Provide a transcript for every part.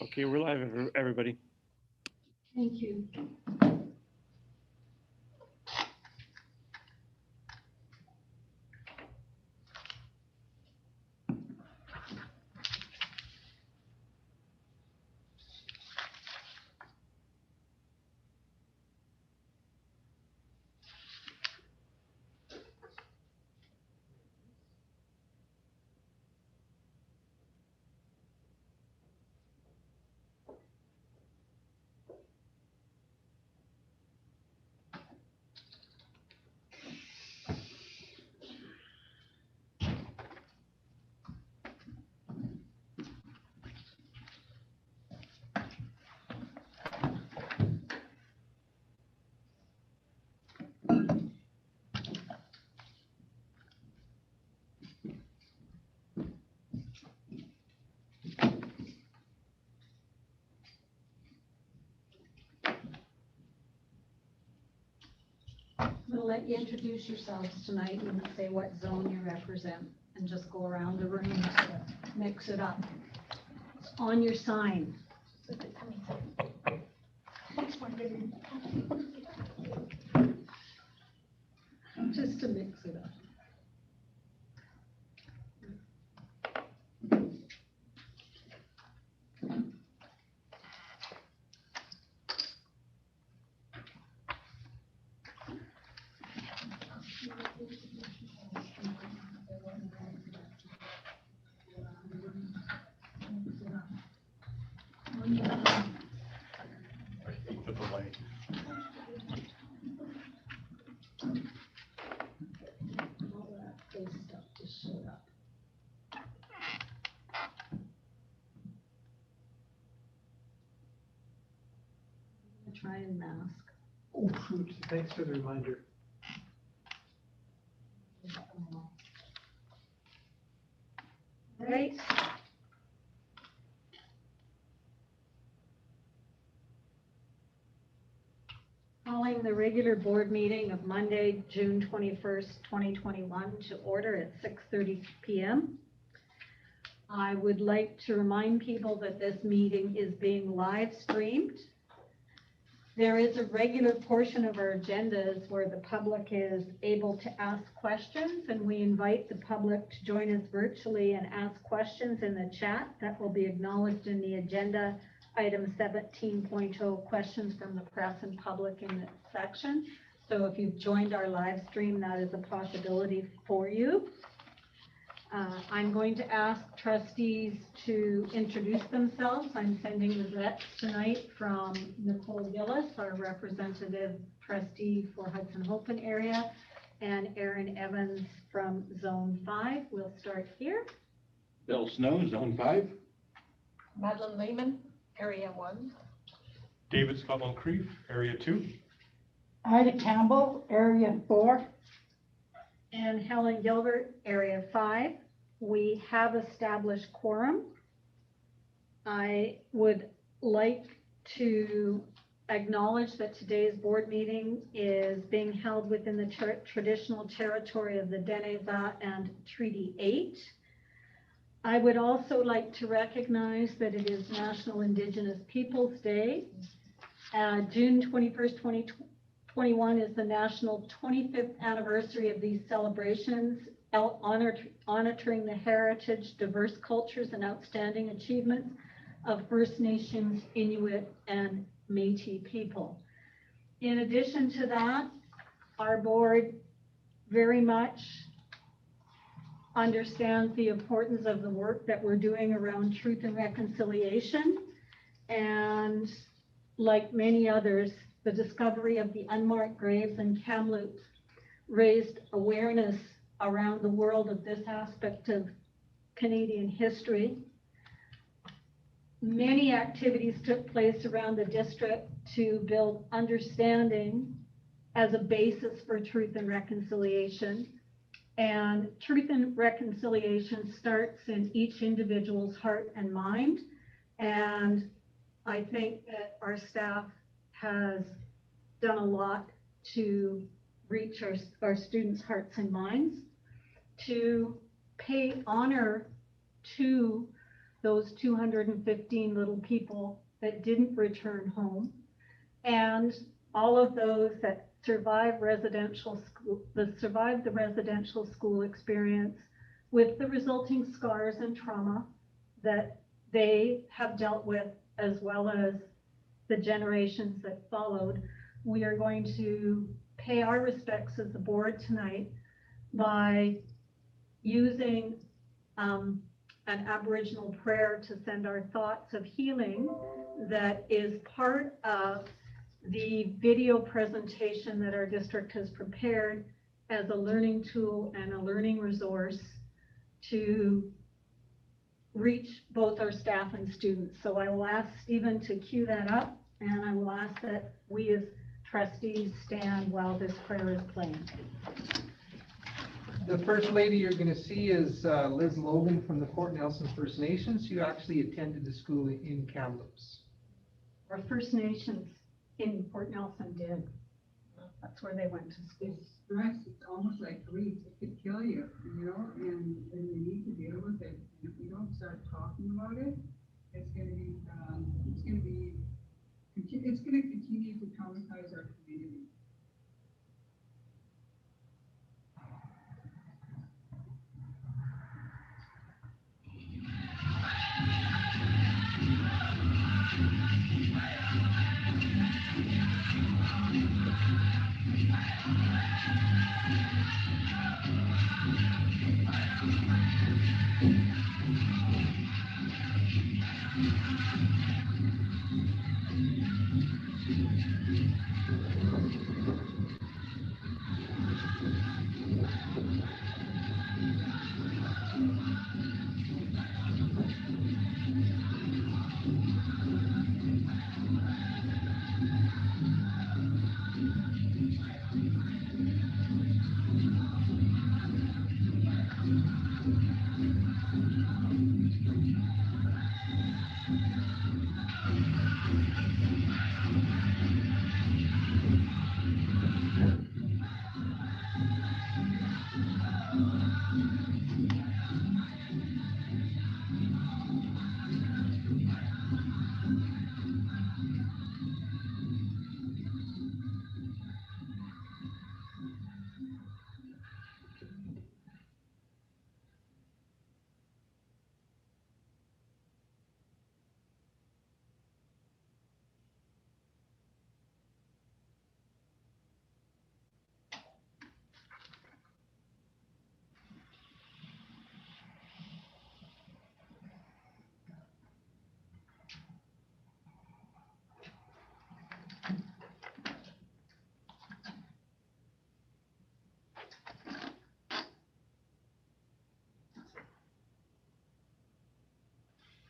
Okay, we're live, everybody. Thank you. I'm going to let you introduce yourselves tonight and say what zone you represent, and just go around the room to mix it up. It's on your sign. Just to mix it up. The delay. All that face stuff just showed up. I'm gonna try and mask. Oh, shoot, thanks for the reminder. Right. Calling the regular board meeting of Monday, June 21st, 2021 to order at 6:30 p.m. I would like to remind people that this meeting is being live streamed. There is a regular portion of our agendas where the public is able to ask questions, and we invite the public to join us virtually and ask questions in the chat that will be acknowledged in the agenda. Item 17.0, questions from the press and public in this section. So if you've joined our live stream, that is a possibility for you. I'm going to ask trustees to introduce themselves. I'm sending the vets tonight from Nicole Gillis, our representative trustee for Hudson-Hopin area, and Aaron Evans from Zone 5. We'll start here. Bill Snow, Zone 5. Madeline Lehman, Area 1. David Scott-Moncrief, Area 2. Ida Campbell, Area 4. And Helen Gilbert, Area 5. We have established quorum. I would like to acknowledge that today's board meeting is being held within the traditional territory of the Deneza and Treaty 8. I would also like to recognize that it is National Indigenous Peoples Day. June 21st, 2021 is the national 25th anniversary of these celebrations, honoring the heritage, diverse cultures, and outstanding achievements of First Nations, Inuit, and Métis people. In addition to that, our board very much understands the importance of the work that we're doing around truth and reconciliation, and like many others, the discovery of the unmarked graves in Kamloops raised awareness around the world of this aspect of Canadian history. Many activities took place around the district to build understanding as a basis for truth and reconciliation. And truth and reconciliation starts in each individual's heart and mind. And I think that our staff has done a lot to reach our students' hearts and minds, to pay honor to those 215 little people that didn't return home, and all of those that survived the residential school experience with the resulting scars and trauma that they have dealt with, as well as the generations that followed. We are going to pay our respects as the board tonight by using an Aboriginal prayer to send our thoughts of healing that is part of the video presentation that our district has prepared as a learning tool and a learning resource to reach both our staff and students. So I will ask Stephen to cue that up, and I will ask that we as trustees stand while this prayer is playing. The first lady you're going to see is Liz Logan from the Port Nelson First Nations, who actually attended the school in Kamloops. Our First Nations in Port Nelson did. That's where they went to school. It's stress, it's almost like grief, it could kill you, you know, and we need to deal with it. And if we don't start talking about it, it's gonna continue to traumatize our community.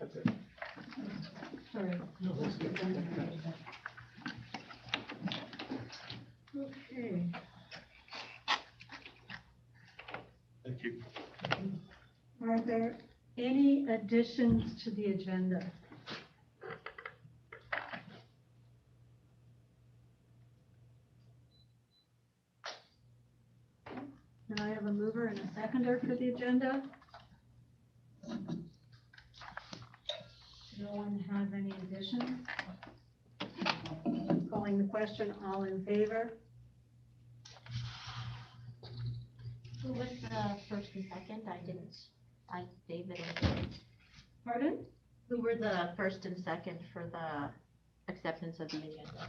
That's it. Sorry. Okay. Thank you. Are there any additions to the agenda? Can I have a mover and a seconder for the agenda? No one have any additions? Calling the question, all in favor? Who was the first and second? David and David. Pardon? Who were the first and second for the acceptance of the agenda?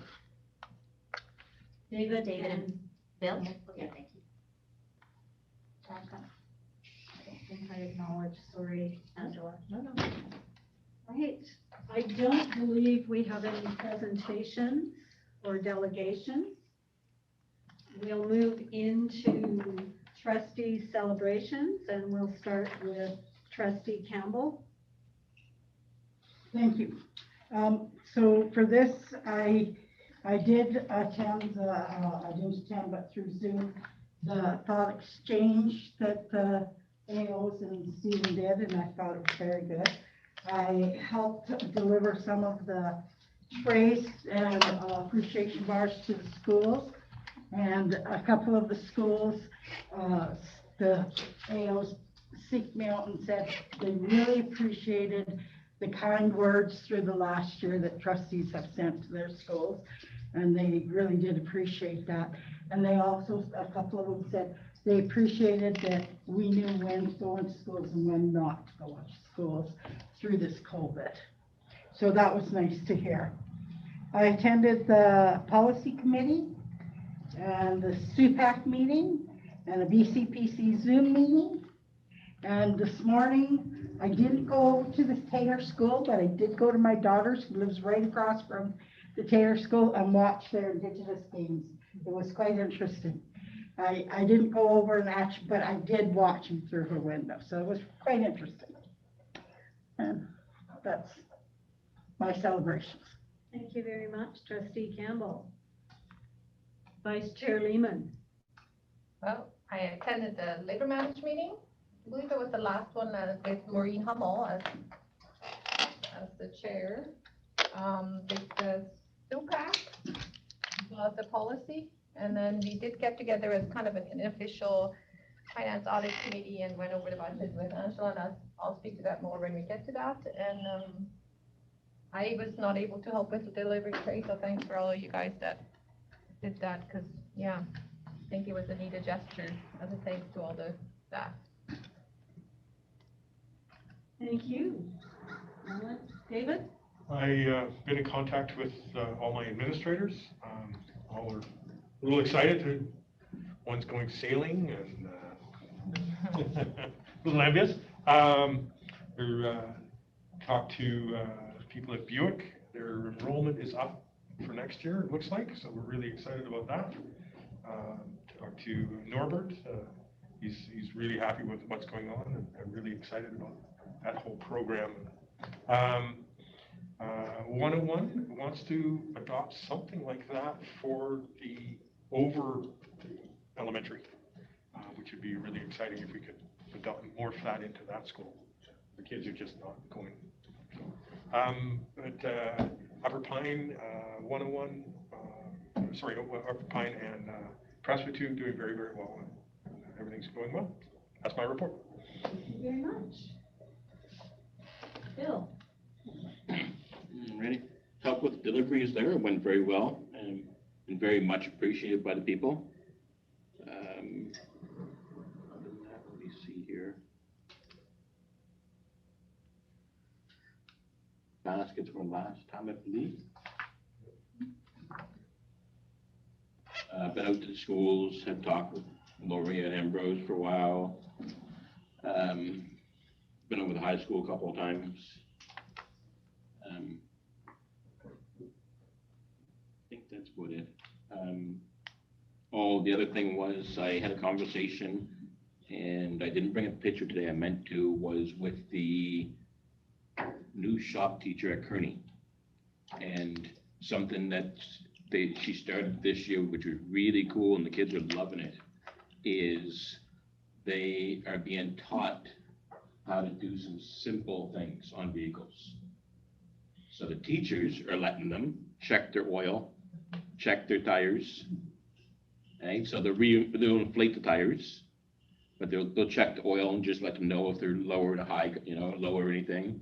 David David and Bill? Yeah. Okay, thank you. Jacka. I don't think I acknowledge, sorry, Angela. No. Right, I don't believe we have any presentations or delegations. We'll move into trustee celebrations, and we'll start with trustee Campbell. Thank you. So for this, I did attend, I didn't attend, but through Zoom, the thought exchange that the AOs and Stephen did, and I thought it was very good. I helped deliver some of the trays and appreciation bars to the schools, and a couple of the schools, the AOs seeked me out and said they really appreciated the kind words through the last year that trustees have sent to their schools, and they really did appreciate that. And they also, a couple of them said they appreciated that we knew when to go into schools and when not to go into schools through this COVID. So that was nice to hear. I attended the policy committee and the SUPAC meeting and the BCPC Zoom meeting. And this morning, I didn't go over to the Taylor School, but I did go to my daughter's, who lives right across from the Taylor School, and watch their Indigenous games. It was quite interesting. I didn't go over and actually, but I did watch them through her window, so it was quite interesting. And that's my celebrations. Thank you very much, Trustee Campbell. Vice Chair Lehman. Well, I attended the labor management meeting. I believe it was the last one with Maureen Hummel as the chair. The SUPAC was the policy, and then we did get together as kind of an official finance audit committee and went over the budget with Angela, and I'll speak to that more when we get to that. And I was not able to help with the delivery tray, so thanks for all of you guys that did that, because yeah, I think it was a needed gesture as a thanks to all the staff. Thank you. David? I've been in contact with all my administrators. All are a little excited. One's going sailing and a little envious. Talked to people at Buick. Their enrollment is up for next year, it looks like, so we're really excited about that. Talked to Norbert. He's really happy with what's going on and really excited about that whole program. 101 wants to adopt something like that for the over elementary, which would be really exciting if we could adopt more of that into that school. The kids are just not going. But Upper Pine 101, Upper Pine and Presbyterian doing very, very well. Everything's going well. That's my report. Thank you very much. Bill? Ready? Help with deliveries there. It went very well and very much appreciated by the people. Other than that, let me see here. Baskets from last time, I believe. Been out to the schools, have talked with Lori and Ambrose for a while. Been over the high school a couple of times. I think that's about it. The other thing was I had a conversation, and I didn't bring a picture today. I meant to, was with the new shop teacher at Kearney, and something that she started this year, which is really cool, and the kids are loving it, is they are being taught how to do some simple things on vehicles. So the teachers are letting them check their oil, check their tires. Okay, so they'll inflate the tires, but they'll check the oil and just let them know if they're low or high, low or anything.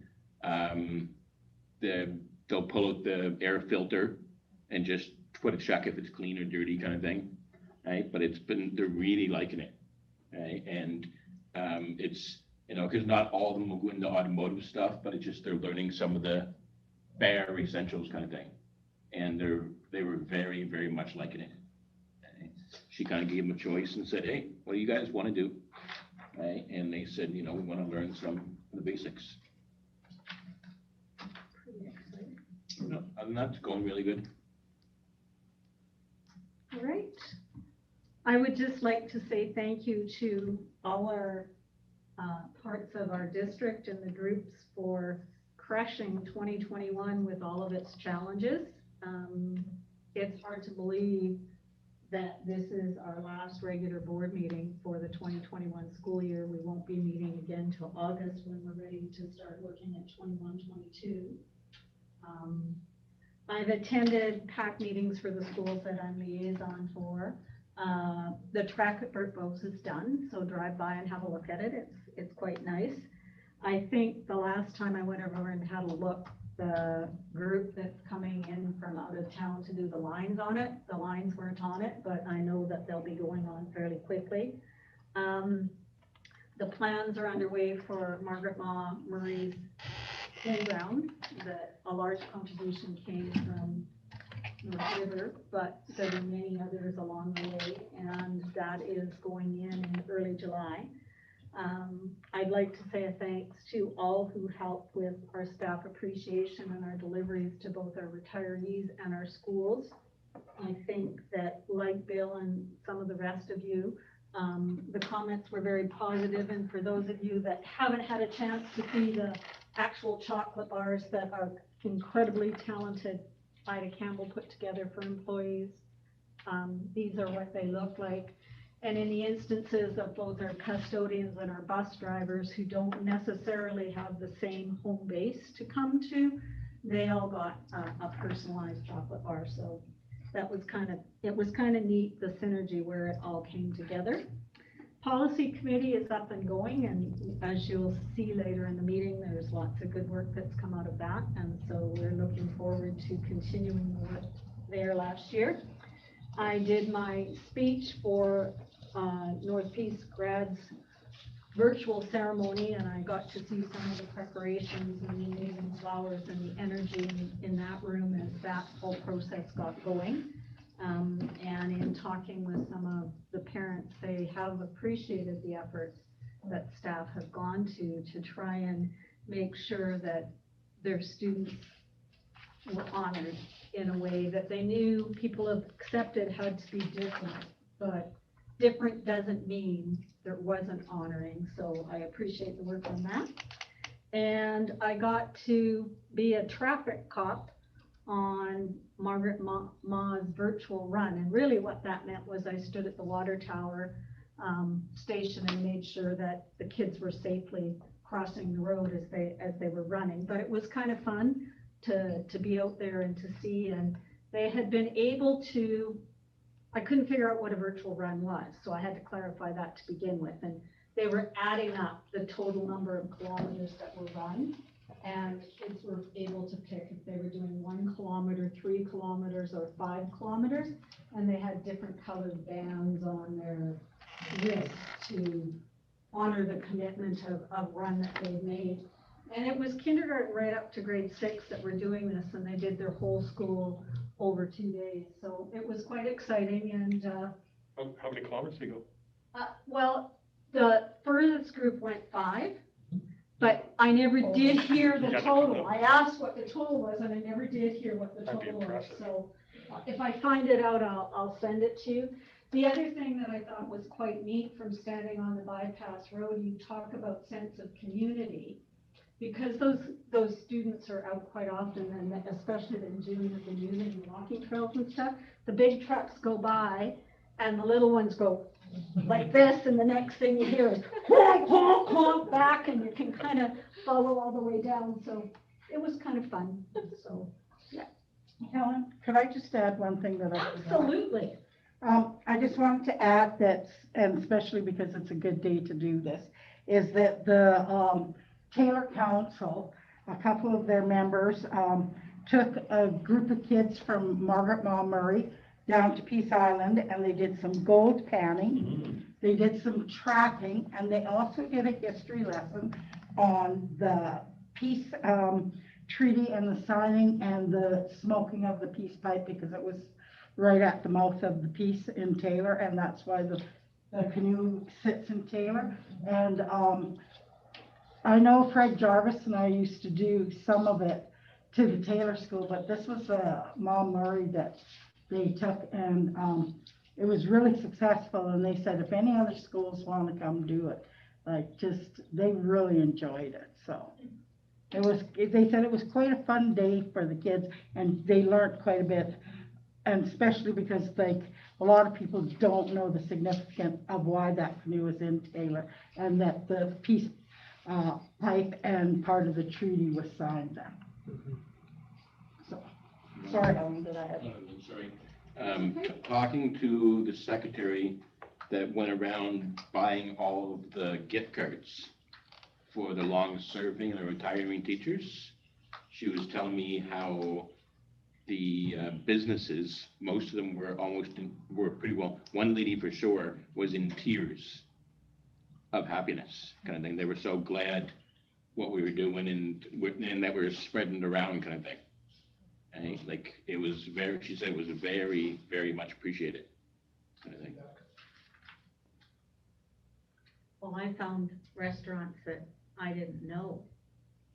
They'll pull out the air filter and just put a check if it's clean or dirty kind of thing. Right, but they're really liking it. Right, and it's because not all of them will go into automotive stuff, but it's just they're learning some of the bare essentials kind of thing, and they were very, very much liking it. She kind of gave them a choice and said, "Hey, what do you guys want to do?" Right, and they said, we want to learn some of the basics. Pretty exciting. No, other than that, it's going really good. All right. I would just like to say thank you to all our parts of our district and the groups for crushing 2021 with all of its challenges. It's hard to believe that this is our last regular board meeting for the 2021 school year. We won't be meeting again till August when we're ready to start looking at 21-22. I've attended PAC meetings for the schools that I'm liaison for. The track at Bert Bose is done, so drive by and have a look at it. It's quite nice. I think the last time I went over and had a look, the group that's coming in from out of town to do the lines on it, the lines weren't on it, but I know that they'll be going on fairly quickly. The plans are underway for Margaret Ma Murray's playground. A large contribution came from North River, but there were many others along the way, and that is going in early July. I'd like to say a thanks to all who helped with our staff appreciation and our deliveries to both our retirees and our schools. I think that, like Bill and some of the rest of you, the comments were very positive, and for those of you that haven't had a chance to see the actual chocolate bars that our incredibly talented Ida Campbell put together for employees, these are what they look like. And in the instances of both our custodians and our bus drivers who don't necessarily have the same home base to come to, they all got a personalized chocolate bar. So that was it was kind of neat, the synergy where it all came together. Policy committee is up and going, and as you'll see later in the meeting, there's lots of good work that's come out of that. And so we're looking forward to continuing the work there last year. I did my speech for North Peace grads virtual ceremony, and I got to see some of the preparations and the amazing flowers and the energy in that room as that whole process got going. And in talking with some of the parents, they have appreciated the efforts that staff have gone to try and make sure that their students were honored in a way that they knew people have accepted had to be different, but different doesn't mean there wasn't honoring. So I appreciate the work on that. And I got to be a traffic cop on Margaret Ma's virtual run. And really what that meant was I stood at the water tower station and made sure that the kids were safely crossing the road as they were running. But it was kind of fun to be out there and to see, and they had been able to, I couldn't figure out what a virtual run was, so I had to clarify that to begin with, and they were adding up the total number of kilometers that were run, and kids were able to pick if they were doing 1 kilometer, 3 kilometers, or 5 kilometers, and they had different colored bands on their wrist to honor the commitment of run that they made. And it was kindergarten right up to grade 6 that were doing this, and they did their whole school over 2 days. So it was quite exciting. And how many kilometers did you go? well, the furthest group went 5, but I never did hear the total. I asked what the total was, and I never did hear what the total was. So if I find it out, I'll send it to you. The other thing that I thought was quite neat from standing on the bypass road, you talk about sense of community. Because those students are out quite often, and especially in June, have been using the walking trails and stuff. The big trucks go by, and the little ones go like this, and the next thing you hear is honk, honk, honk back, and you can kind of follow all the way down. So it was kind of fun. So yeah. Helen, could I just add one thing that I forgot? Absolutely. I just wanted to add that, and especially because it's a good day to do this, is that the Taylor Council, a couple of their members, took a group of kids from Margaret Ma Murray down to Peace Island, and they did some gold panning, they did some tracking, and they also did a history lesson on the peace treaty and the signing and the smoking of the peace pipe, because it was right at the mouth of the peace in Taylor, and that's why the canoe sits in Taylor. And I know Fred Jarvis and I used to do some of it to the Taylor School, but this was Ma Murray that they took, and it was really successful. And they said if any other schools want to come do it, they really enjoyed it. So they said it was quite a fun day for the kids, and they learned quite a bit, and especially because a lot of people don't know the significance of why that canoe was in Taylor, and that the peace pipe and part of the treaty was signed then. So, sorry, Helen, did I have? I'm sorry. Talking to the secretary that went around buying all of the gift cards, for the long-serving and the retiring teachers. She was telling me how the businesses, most of them were pretty well, one lady for sure was in tears of happiness, kind of thing. They were so glad what we were doing and that we were spreading it around, kind of thing. And like, it was she said it was very, very much appreciated, kind of thing. Well, I found restaurants that I didn't know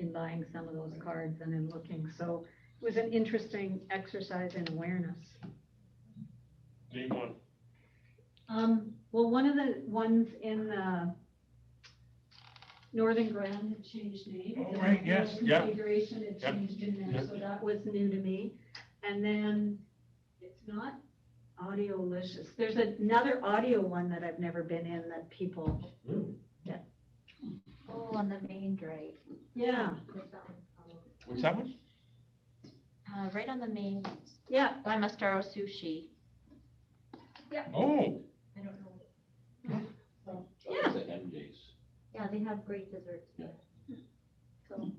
in buying some of those cards and in looking, so it was an interesting exercise in awareness. Name one. Well, one of the ones in Northern Grand had changed name. Oh, right, yes, yeah. Configuration had Yep. changed in there, Yep. so that was new to me. And then, it's not Audiolicious. There's another audio one that I've never been in that people, Oh, on the main drive. yeah, What's that one? Right on the main, yeah. by Mastaro Sushi. Oh, I don't know. Yeah. The MJ's. Yeah, they have great desserts. Yeah. So,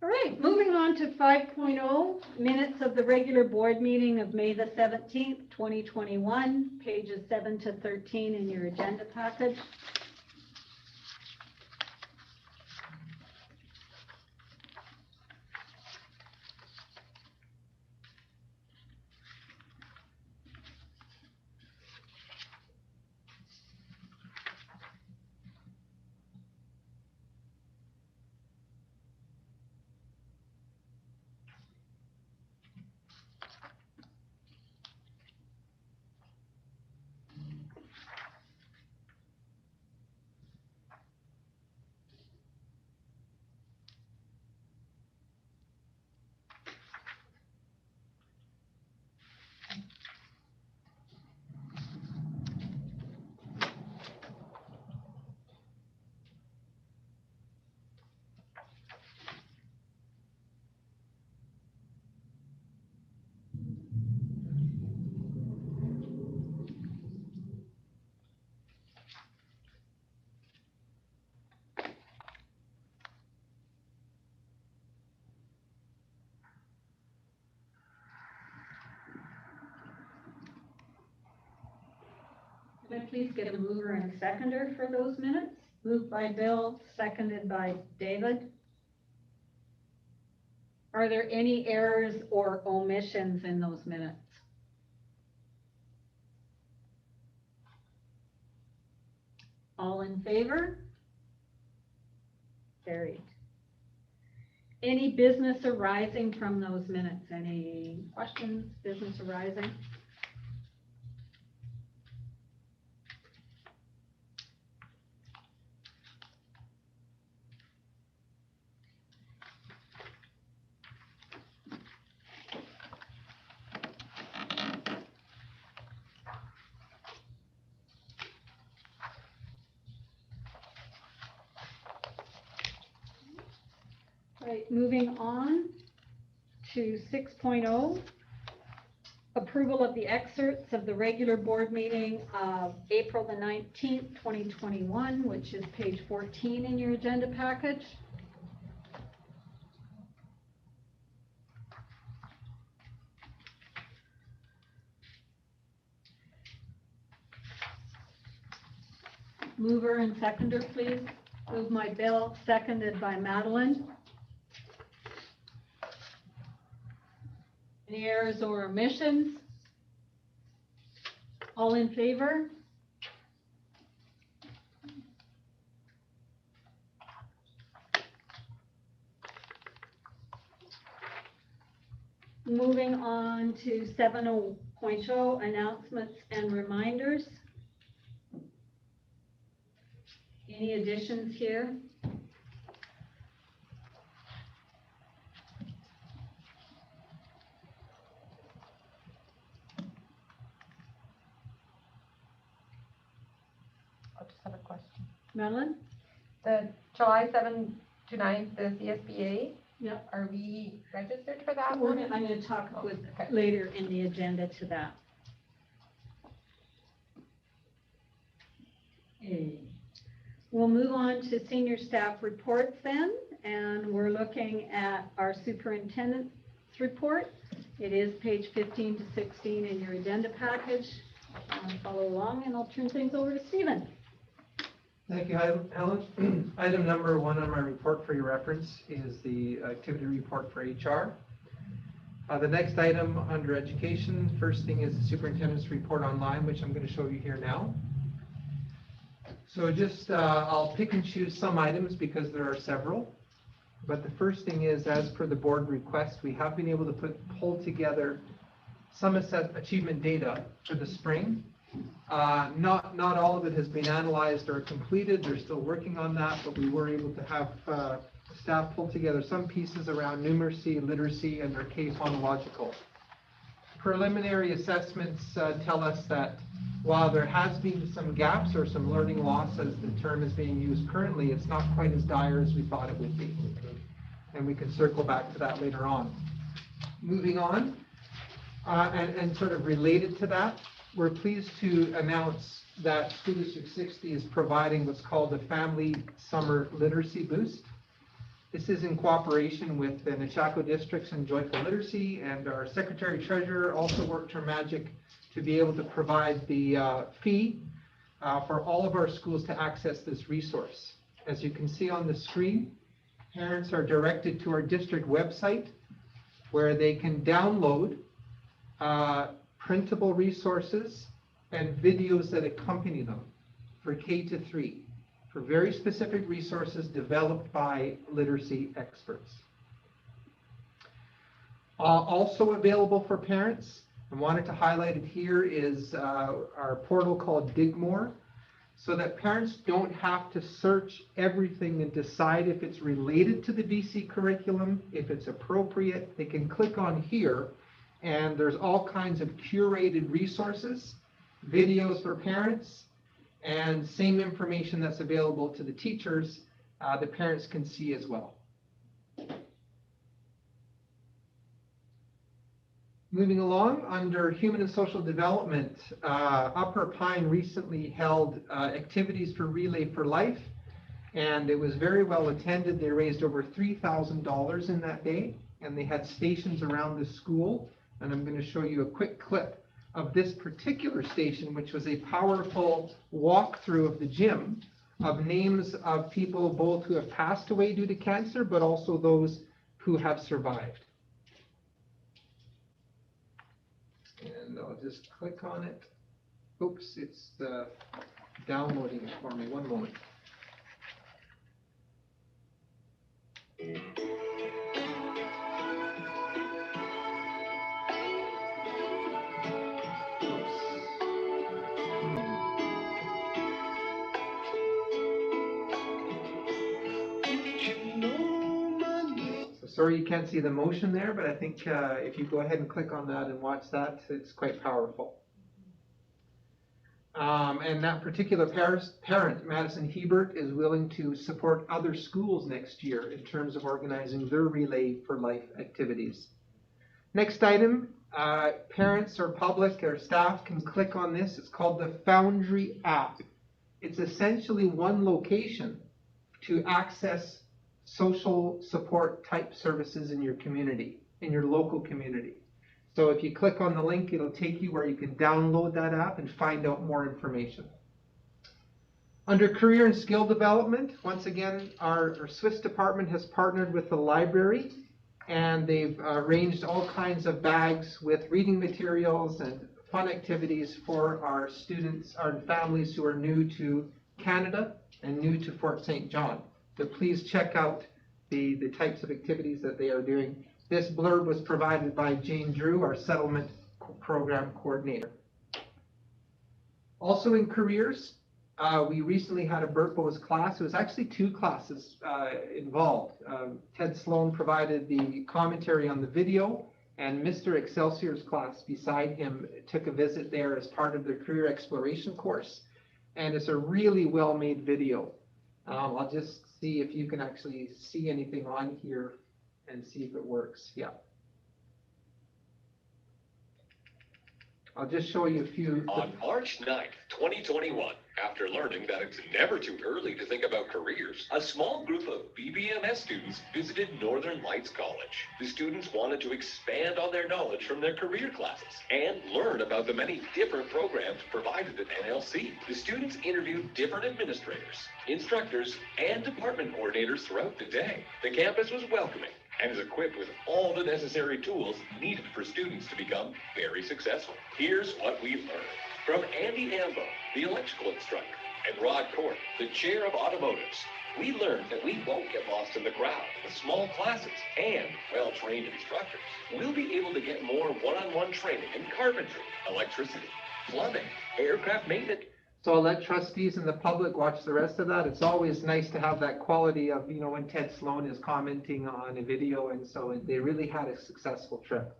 all right, moving on to 5.0, minutes of the regular board meeting of May the 17th, 2021, pages 7 to 13 in your agenda package. Can I please get a mover and a seconder for those minutes? Moved by Bill, seconded by David. Are there any errors or omissions in those minutes? All in favor? Carried. Any business arising from those minutes? Any questions, business arising? Right, moving on to 6.0, approval of the excerpts of the regular board meeting of April the 19th, 2021, which is page 14 in your agenda package. Mover and seconder, please. Moved by Bill, seconded by Madeline. Any errors or omissions? All in favor? Moving on to 7.0, announcements and reminders. Any additions here? I just have a question. Madeline? The July 7th to 9th, the CSBA, Yep. are we registered for that I'm one? going to talk with Okay. later in the agenda to that. Okay. We'll move on to senior staff reports then, and we're looking at our superintendent's report. It is page 15 to 16 in your addenda package. Follow along, and I'll turn things over to Stephen. Thank you, Helen. Item number 1 on my report for your reference is the activity report for HR. The next item under education, first thing is the superintendent's report online, which I'm going to show you here now. So just, I'll pick and choose some items because there are several. But the first thing is, as per the board request, we have been able to pull together some achievement data for the spring. Not all of it has been analyzed or completed. They're still working on that, but we were able to have staff pull together some pieces around numeracy, literacy, and their K-phonological. Preliminary assessments tell us that while there has been some gaps or some learning loss as the term is being used currently, it's not quite as dire as we thought it would be. And we can circle back to that later on. Moving on, and sort of related to that, we're pleased to announce that School District 60 is providing what's called a Family Summer Literacy Boost. This is in cooperation with the Nechako Districts and Joyful Literacy, and our Secretary Treasurer also worked her magic to be able to provide the fee for all of our schools to access this resource. As you can see on the screen, parents are directed to our district website where they can download printable resources and videos that accompany them for K-3, for very specific resources developed by literacy experts. Also available for parents, I wanted to highlight it here, is our portal called Digmore, so that parents don't have to search everything and decide if it's related to the BC curriculum, if it's appropriate. They can click on here, and there's all kinds of curated resources, videos for parents, and same information that's available to the teachers, the parents can see as well. Moving along, under Human and Social Development, Upper Pine recently held activities for Relay for Life, and it was very well attended. They raised over $3,000 in that day, and they had stations around the school. And I'm going to show you a quick clip of this particular station, which was a powerful walkthrough of the gym of names of people both who have passed away due to cancer, but also those who have survived. And I'll just click on it. Oops, it's downloading it for me. One moment. Sorry you can't see the motion there, but I think if you go ahead and click on that and watch that, it's quite powerful. And that particular parent, Madison Hebert, is willing to support other schools next year in terms of organizing their Relay for Life activities. Next item, parents or public or staff can click on this. It's called the Foundry App. It's essentially one location to access social support type services in your community, in your local community. So if you click on the link, it'll take you where you can download that app and find out more information. Under career and skill development, once again, our Swiss department has partnered with the library, and they've arranged all kinds of bags with reading materials and fun activities for our students, our families who are new to Canada and new to Fort St. John. So please check out the types of activities that they are doing. This blurb was provided by Jane Drew, our settlement program coordinator. Also in careers, we recently had a BERPOS class. It was actually 2 classes involved. Ted Sloan provided the commentary on the video, and Mr. Excelsior's class beside him took a visit there as part of their career exploration course. And it's a really well-made video. I'll just see if you can actually see anything on here and see if it works. Yeah. I'll just show you a few. On March 9th, 2021, After learning that it's never too early to think about careers, a small group of BBMS students visited Northern Lights College. The students wanted to expand on their knowledge from their career classes and learn about the many different programs provided at NLC. The students interviewed different administrators, instructors, and department coordinators throughout the day. The campus was welcoming and is equipped with all the necessary tools needed for students to become very successful. Here's what we learned. From Andy Ambo, the electrical instructor, and Rod Court, the chair of automotives, we learned that we won't get lost in the crowd with small classes and well-trained instructors. We'll be able to get more one-on-one training in carpentry, electricity, plumbing, aircraft maintenance. So I'll let trustees and the public watch the rest of that. It's always nice to have that quality of, when Ted Sloan is commenting on a video, and so they really had a successful trip.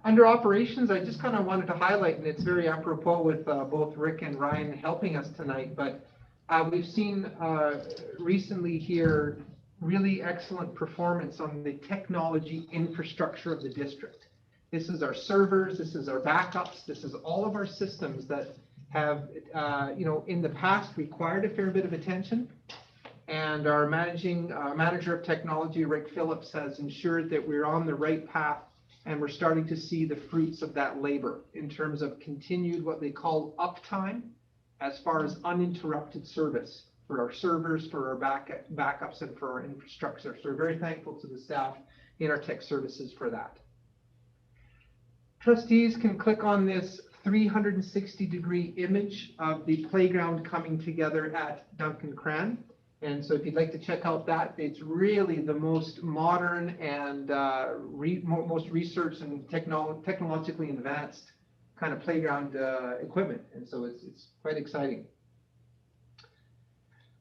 Under operations, I just kind of wanted to highlight, and it's very apropos with both Rick and Ryan helping us tonight, but we've seen recently here really excellent performance on the technology infrastructure of the district. This is our servers, this is our backups, this is all of our systems that have, in the past required a fair bit of attention. And our manager of technology, Rick Phillips, has ensured that we're on the right path, and we're starting to see the fruits of that labor in terms of continued what they call uptime as far as uninterrupted service for our servers, for our backups, and for our infrastructure. So we're very thankful to the staff in our tech services for that. Trustees can click on this 360-degree image of the playground coming together at Duncan Cran. And so if you'd like to check out that, it's really the most modern and most researched and technologically advanced kind of playground equipment. And so it's quite exciting.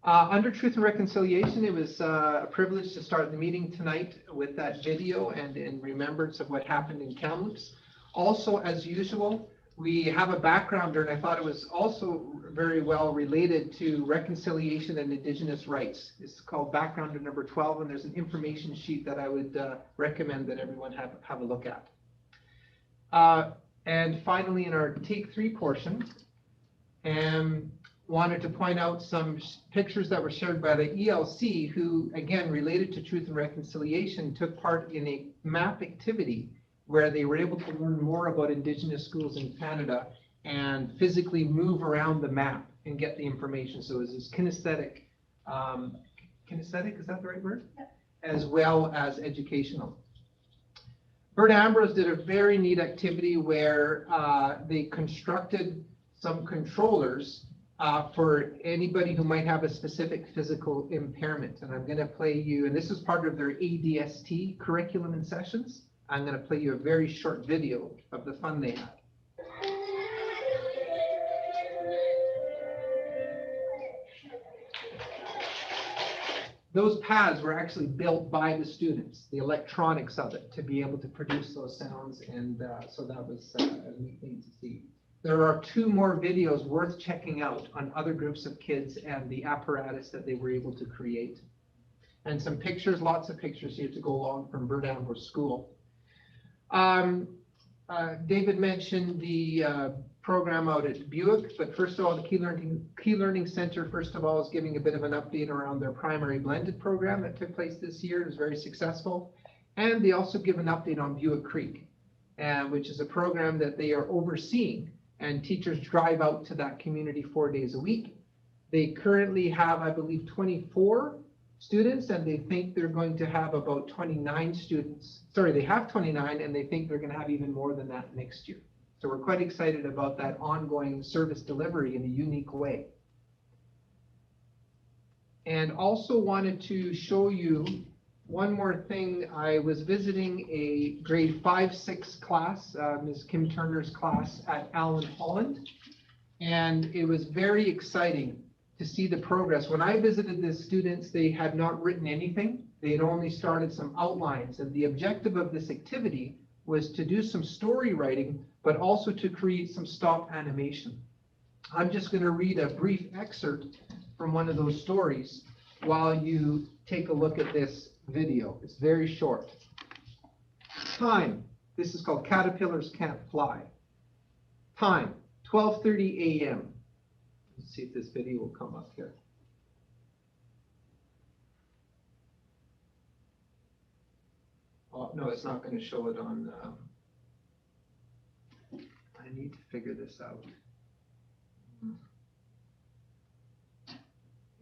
Under Truth and Reconciliation, it was a privilege to start the meeting tonight with that video and in remembrance of what happened in Kamloops. Also, as usual, we have a backgrounder, and I thought it was also very well related to reconciliation and Indigenous rights. It's called backgrounder number 12, and there's an information sheet that I would recommend that everyone have a look at. And finally, in our Take 3 portion, wanted to point out some pictures that were shared by the ELC, who, again, related to Truth and Reconciliation, took part in a map activity where they were able to learn more about Indigenous schools in Canada and physically move around the map and get the information. So it was this kinesthetic, is that the right word? Yeah. As well as educational. Bert Ambrose did a very neat activity where they constructed some controllers for anybody who might have a specific physical impairment. And I'm going to play you, and this is part of their ADST curriculum and sessions. I'm going to play you a very short video of the fun they had. Those pads were actually built by the students, the electronics of it, to be able to produce those sounds, and so that was a neat thing to see. There are 2 more videos worth checking out on other groups of kids and the apparatus that they were able to create. And some pictures, lots of pictures here to go along from Bert Ambrose School. David mentioned the program out at Buick, but first of all, the Key Learning Center, first of all, is giving a bit of an update around their primary blended program that took place this year. It was very successful. And they also give an update on Buick Creek, which is a program that they are overseeing, and teachers drive out to that community 4 days a week. They currently have, I believe, 24 students, and they think they're going to have about 29 students. Sorry, they have 29, and they think they're going to have even more than that next year. So we're quite excited about that ongoing service delivery in a unique way. And also wanted to show you one more thing. I was visiting a grade 5-6 class, Ms. Kim Turner's class at Allen Holland, and it was very exciting to see the progress. When I visited the students, they had not written anything. They had only started some outlines, and the objective of this activity was to do some story writing, but also to create some stop animation. I'm just going to read a brief excerpt from one of those stories while you take a look at this video. It's very short. Time. This is called Caterpillars Can't Fly. Time, 12:30 a.m. Let's see if this video will come up here. Oh, no, it's not gonna show it on, I need to figure this out.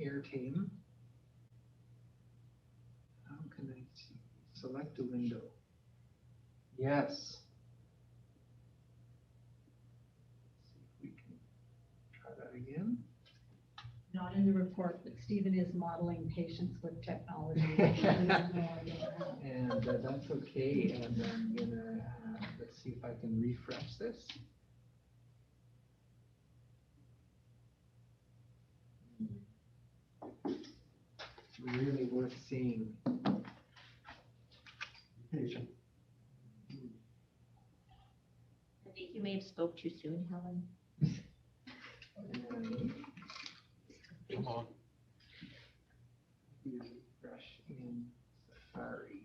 Airtame. How can I see? Select a window. Yes. See if we can try that again. Not in the report, but Stephen is modeling patience with technology. which I have no idea how. And that's okay, and I'm gonna, let's see if I can refresh this. Really worth seeing. Patient. I think you may have spoke too soon, Helen. And Come on. refresh in Safari.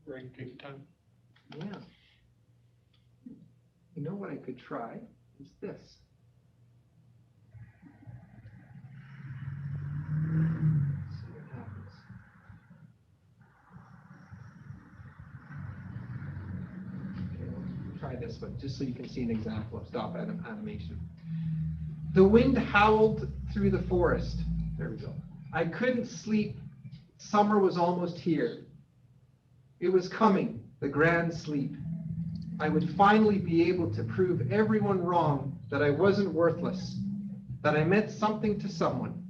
Right, take your time. Yeah. You know what I could try is this. See what happens. Okay, we'll try this one, just so you can see an example of stop animation. The wind howled through the forest. There we go. I couldn't sleep. Summer was almost here. It was coming, the grand sleep. I would finally be able to prove everyone wrong, that I wasn't worthless, that I meant something to someone.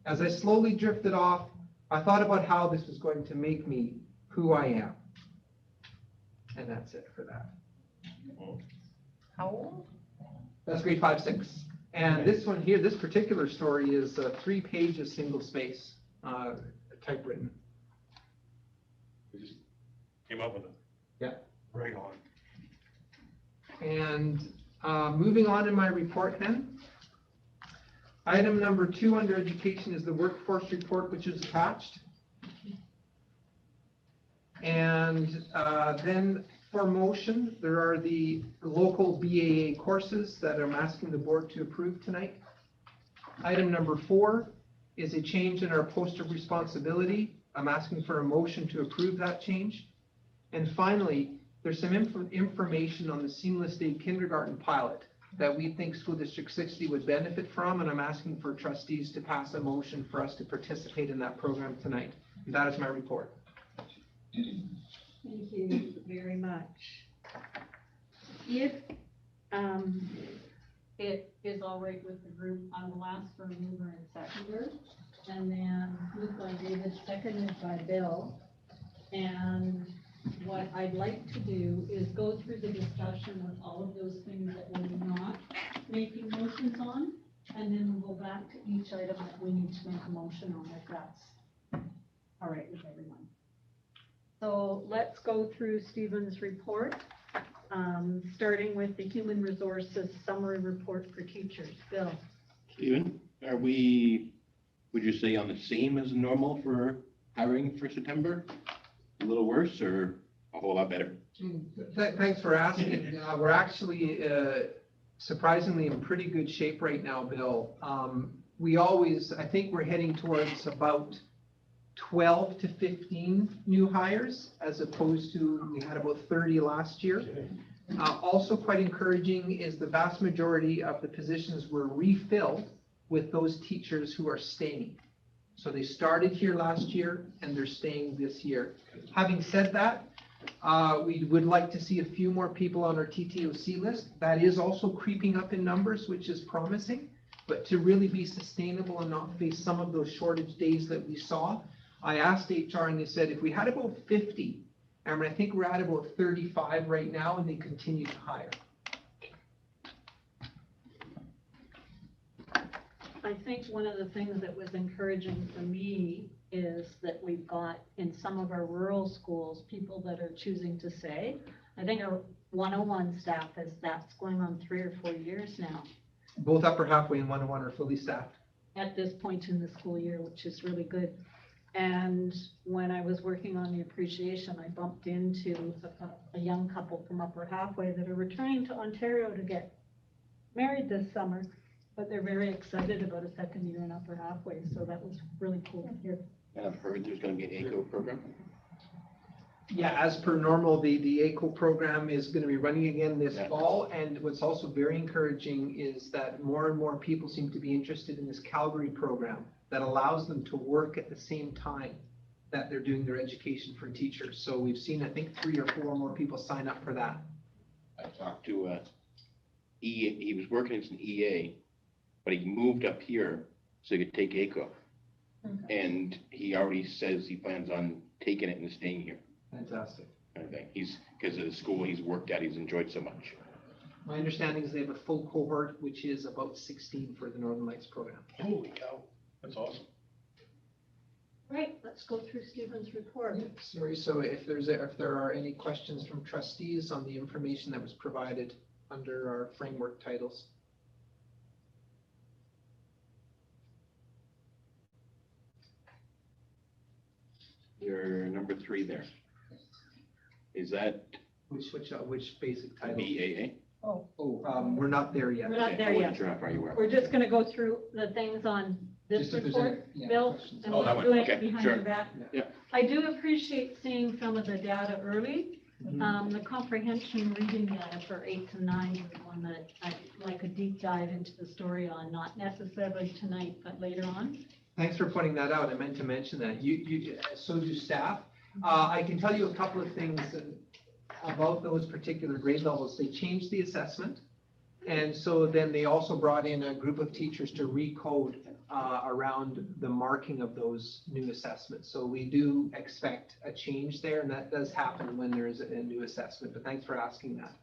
As I slowly drifted off, I thought about how this was going to make me who I am. And that's it for that. How old? That's grade 5, 6. And this one here, this particular story is 3 pages, single space, typewritten. We just came up with it. Yeah. Right on. And moving on in my report then. Item number 2 under education is the workforce report, which is attached. And then for motion, there are the local BAA courses that I'm asking the board to approve tonight. Item number 4 is a change in our post of responsibility. I'm asking for a motion to approve that change. And finally, there's some information on the Seamless Day Kindergarten pilot that we think School District 60 would benefit from, and I'm asking for trustees to pass a motion for us to participate in that program tonight. And that is my report. Thank you very much. If it is all right with the group, I will ask for a mover and seconder, and then moved by David, seconded by Bill. And what I'd like to do is go through the discussion with all of those things that we're not making motions on, and then we'll go back to each item that we need to make a motion on, if that's all right with everyone. So let's go through Stephen's report, starting with the Human Resources Summary Report for Teachers. Bill? Stephen, are we, would you say on the same as normal for hiring for September? A little worse or a whole lot better? Thanks for asking. We're actually surprisingly in pretty good shape right now, Bill. I think we're heading towards about 12 to 15 new hires, as opposed to, we had about 30 last year. Also quite encouraging is the vast majority of the positions were refilled with those teachers who are staying. So they started here last year and they're staying this year. Having said that, we would like to see a few more people on our TTOC list. That is also creeping up in numbers, which is promising. But to really be sustainable and not face some of those shortage days that we saw, I asked HR and they said if we had about 50, and I think we're at about 35 right now, and they continue to hire. I think one of the things that was encouraging for me is that we've got in some of our rural schools, people that are choosing to stay. I think our 101 staff that's going on 3 or 4 years now. Both upper halfway and 101 are fully staffed. At this point in the school year, which is really good. And when I was working on the appreciation, I bumped into a young couple from Upper Halfway that are returning to Ontario to get married this summer, but they're very excited about a second year in Upper Halfway, so that was really cool to hear. And I've heard there's gonna be an ACO program. Yeah, as per normal, the ACO program is going to be running again this Yeah. fall. And what's also very encouraging is that more and more people seem to be interested in this Calgary program that allows them to work at the same time that they're doing their education for teachers. So we've seen, I think, 3 or 4 more people sign up for that. I talked to EA, he was working as an EA, but he moved up here so he could take ACO. And he already says he plans on taking it and staying here. Fantastic. I think he's, because of the school he's worked at, he's enjoyed so much. My understanding is they have a full cohort, which is about 16 for the Northern Lights program. Holy cow, that's awesome. Right, let's go through Stephen's report. Sorry, so if there are any questions from trustees on the information that was provided under our framework titles. Your number 3 there. Is that Which basic title? BAA? Oh, We're not there yet. We're not Okay, there I wasn't yet. sure how far you were. We're just gonna go through the things on this Just if there's report, any, Bill, questions. and Oh, that we're one, doing okay, it behind sure. your back. Yeah. I do appreciate seeing some of the data early. Mhm. The comprehension reading data for 8 to 9 is one that I'd like a deep dive into the story on, not necessarily tonight, but later on. Thanks for pointing that out. I meant to mention that. So do staff. I can tell you a couple of things about those particular grade levels. They changed the assessment. And so then they also brought in a group of teachers to recode around the marking of those new assessments. So we do expect a change there, and that does happen when there is a new assessment. But thanks for asking that.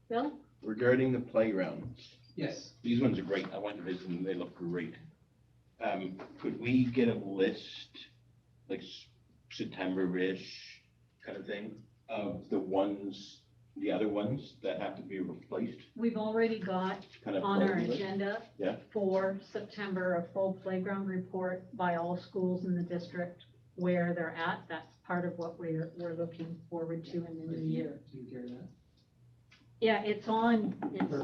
Bill? Regarding the playgrounds, Yes. these ones are great. I went to visit them, they look great. Could we get a list, like September-ish kind of thing, of the other ones that have to be replaced? We've already got Kind of on our quarterly? agenda Yeah. for September, a full playground report by all schools in the district where they're at. That's part of what we're looking forward to in the new year. Do you hear that? Yeah, it's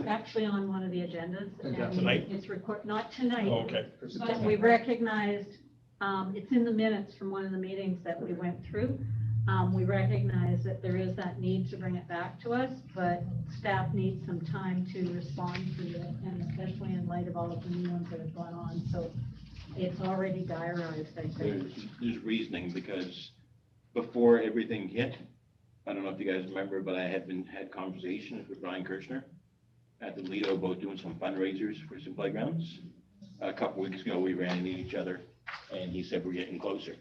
actually on one of the agendas. and Tonight? It's not tonight. Oh, okay. But we recognized, it's in the minutes from one of the meetings that we went through. We recognize that there is that need to bring it back to us, but staff needs some time to respond to it, and especially in light of all of the new ones that have gone on. So it's already diarized, I think. There's reasoning, because before everything hit, I don't know if you guys remember, but I had conversations with Brian Kirshner at the Lido about doing some fundraisers for some playgrounds. A couple weeks ago, we ran into each other, and he said, we're getting closer.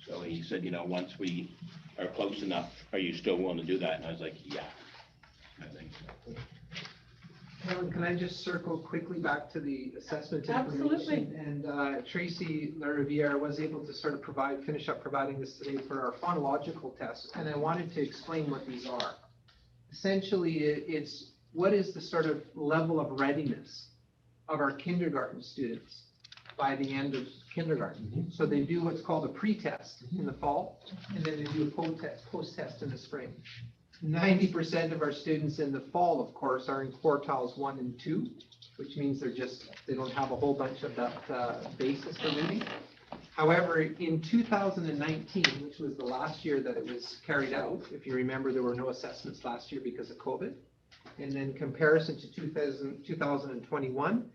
So he said, once we are close enough, are you still willing to do that? And I was like, yeah, I think so. Helen, can I just circle quickly back to the assessment Absolutely. information? And Tracy LaRiviere was able to sort of finish up providing this today for our phonological test, and I wanted to explain what these are. Essentially, it's what is the sort of level of readiness of our kindergarten students by the end of kindergarten. So they do what's called a pre-test in the fall, and then they do a post-test in the spring. 90% of our students in the fall, of course, are in quartiles 1 and 2, which means they don't have a whole bunch of that basis for reading. However, in 2019, which was the last year that it was carried out, if you remember, there were no assessments last year because of COVID. And then comparison to 2021,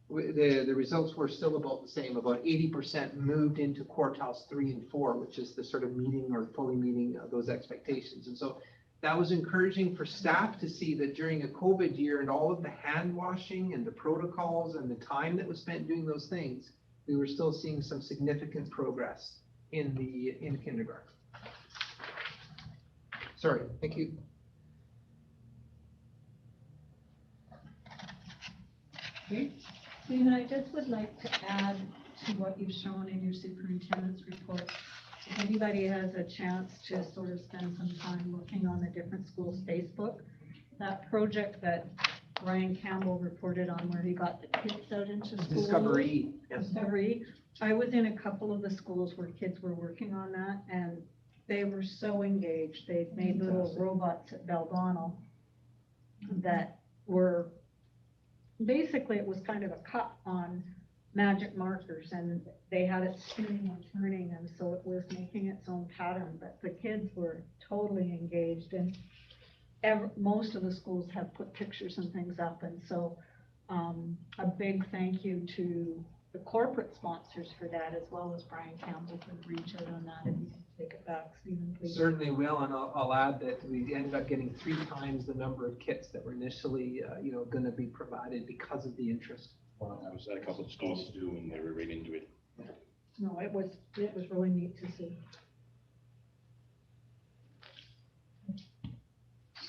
the results were still about the same. About 80% moved into quartiles 3 and 4, which is the sort of meeting or fully meeting those expectations. And so that was encouraging for staff to see that during a COVID year and all of the hand washing and the protocols and the time that was spent doing those things, we were still seeing some significant progress in kindergarten. Sorry, thank you. Okay. Stephen, I just would like to add to what you've shown in your superintendent's report. If anybody has a chance to sort of spend some time looking on the different schools' Facebook, that project that Brian Campbell reported on where he got the kids out into school. Discovery, yes. Discovery. I was in a couple of the schools where kids were working on that, and they were so engaged. They made little robots at Baldonal that were, basically it was kind of a cut on magic markers, and they had it spinning and turning, and so it was making its own pattern, but the kids were totally engaged, and most of the schools have put pictures and things up, and so a big thank you to the corporate sponsors for that, as well as Brian Campbell for reach out on that. If you can take it back, Stephen, please. Certainly will, and I'll add that we ended up getting 3 times the number of kits that were initially, going to be provided because of the interest. Well, I was at a couple of schools too, and they were right into it. No, it was really neat to see.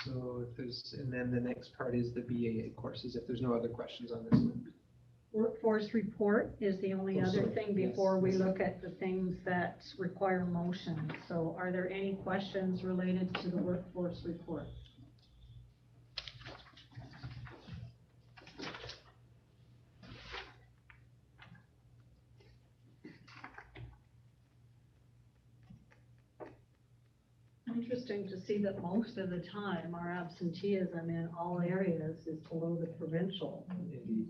So if there's, and then the next part is the BAA courses, if there's no other questions on this one. Workforce report is the only Oh, other sorry. thing Yes, before we yes. look at the things that require motion. So are there any questions related to the workforce report? Interesting to see that most of the time our absenteeism in all areas is below the provincial. Indeed.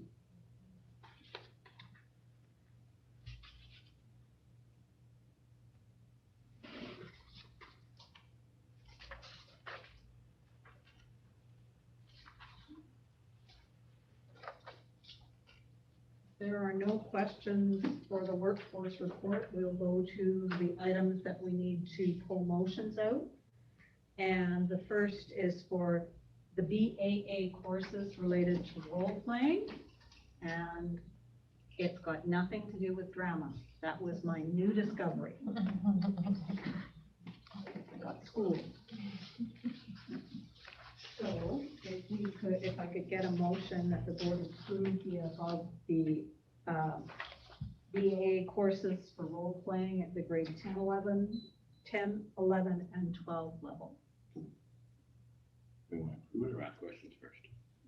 There are no questions for the workforce report. We'll go to the items that we need to pull motions out. And the first is for the BAA courses related to role playing. And it's got nothing to do with drama. That was my new discovery. Got schooled. So if I could get a motion that the board approve the above the BAA courses for role playing at the grade 10, 11, and 12 level. We want to approve it or ask questions first?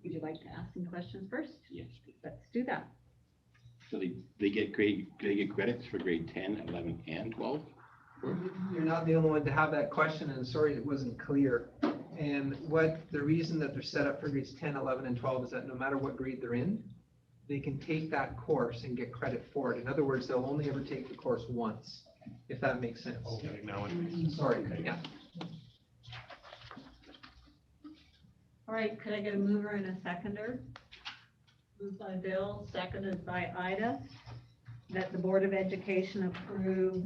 Would you like to ask some questions first? Yes, please. Let's do that. So they get credits for grade 10, 11, and 12? You're not the only one to have that question, and sorry it wasn't clear. And the reason that they're set up for grades 10, 11, and 12 is that no matter what grade they're in, they can take that course and get credit for it. In other words, they'll only ever take the course once, if that makes sense. Okay, now Sorry, yeah. All right, could I get a mover and a seconder? Moved by Bill, seconded by Ida, that the Board of Education approve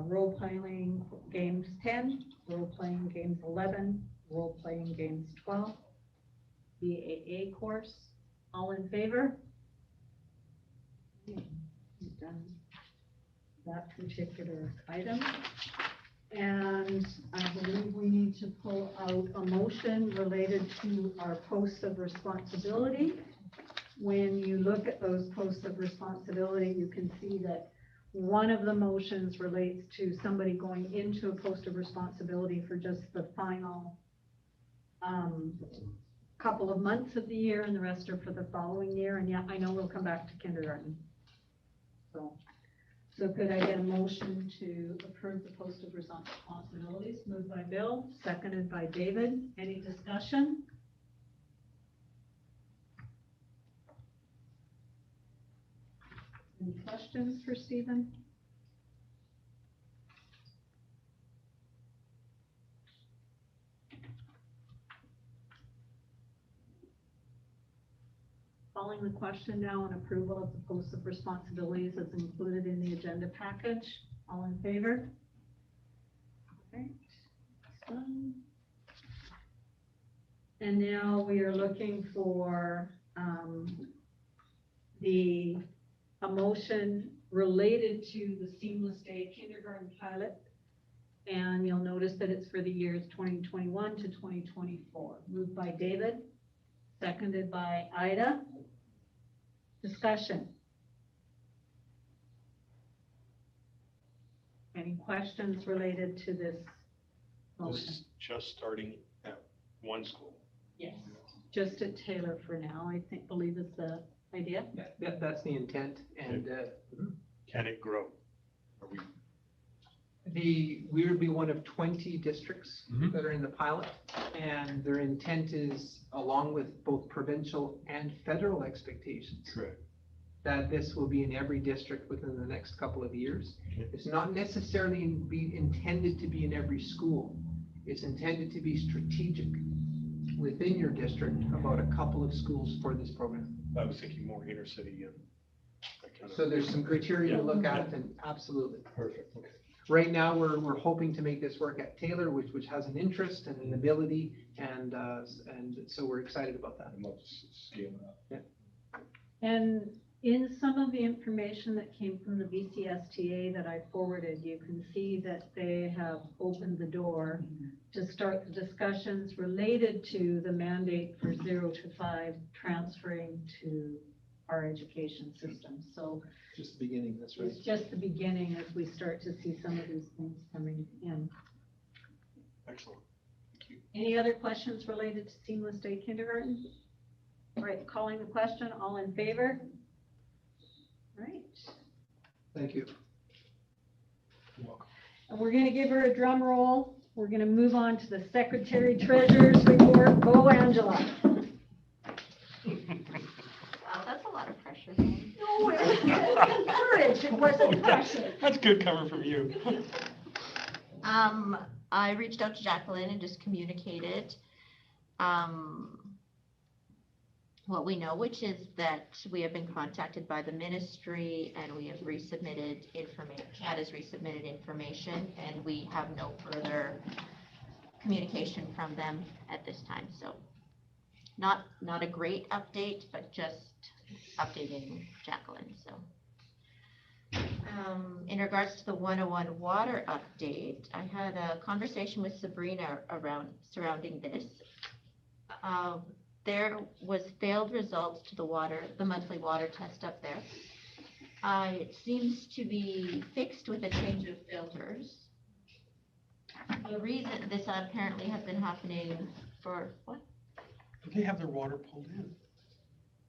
role-playing games 10, role-playing games 11, role-playing games 12, BAA course. All in favor? Okay, we've done that particular item. And I believe we need to pull out a motion related to our posts of responsibility. When you look at those posts of responsibility, you can see that one of the motions relates to somebody going into a post of responsibility for just the final couple of months of the year, and the rest are for the following year. And yeah, I know we'll come back to kindergarten. So could I get a motion to approve the post of responsibilities? Moved by Bill, seconded by David. Any discussion? Any questions for Stephen? Following the question now on approval of the post of responsibilities as included in the agenda package. All in favor? All right, that's done. And now we are looking for a motion related to the Seamless Day Kindergarten pilot. And you'll notice that it's for the years 2021 to 2024. Moved by David, seconded by Ida. Discussion. Any questions related to this This motion? is just starting at one school. Yes. just at Taylor for now, I believe is the idea. That's the intent, and Can it grow? Are we, we would be one of 20 districts Mhm. that are in the pilot, and their intent is, along with both provincial and federal expectations, correct. that this will be in every district within the next couple of years. Okay. It's not necessarily intended to be in every school. It's intended to be strategic within your district about a couple of schools for this program. I was thinking more inner city and that kind of. So there's some criteria to look at, and absolutely. Perfect, okay. Right now, we're hoping to make this work at Taylor, which has an interest and an ability, and so we're excited about that. I'd love to scale it up. And in some of the information that came from the VCSTA that I forwarded, you can see that they have opened the door to start the discussions related to the mandate for 0 to 5 transferring to our education system. So Just the beginning, that's right. it's just the beginning as we start to see some of these things coming in. Excellent. Thank you. Any other questions related to seamless day kindergarten? All right, calling the question, all in favor? Right, Thank you. You're welcome. and we're gonna give her a drum roll. We're gonna move on to the secretary treasurer's report. Go, Angela. Wow, that's a lot of pressure. No, it was encouraged, it wasn't pressure. That's good coming from you. I reached out to Jacqueline and just communicated, what we know, which is that we have been contacted by the ministry and we have resubmitted information, CAD has resubmitted information, and we have no further communication from them at this time, so not a great update, but just updating Jacqueline, so. In regards to the 101 water update, I had a conversation with Sabrina surrounding this. There was failed results to the monthly water test up there. It seems to be fixed with a change of filters. The reason this apparently has been happening for, what? Do they have their water pulled in?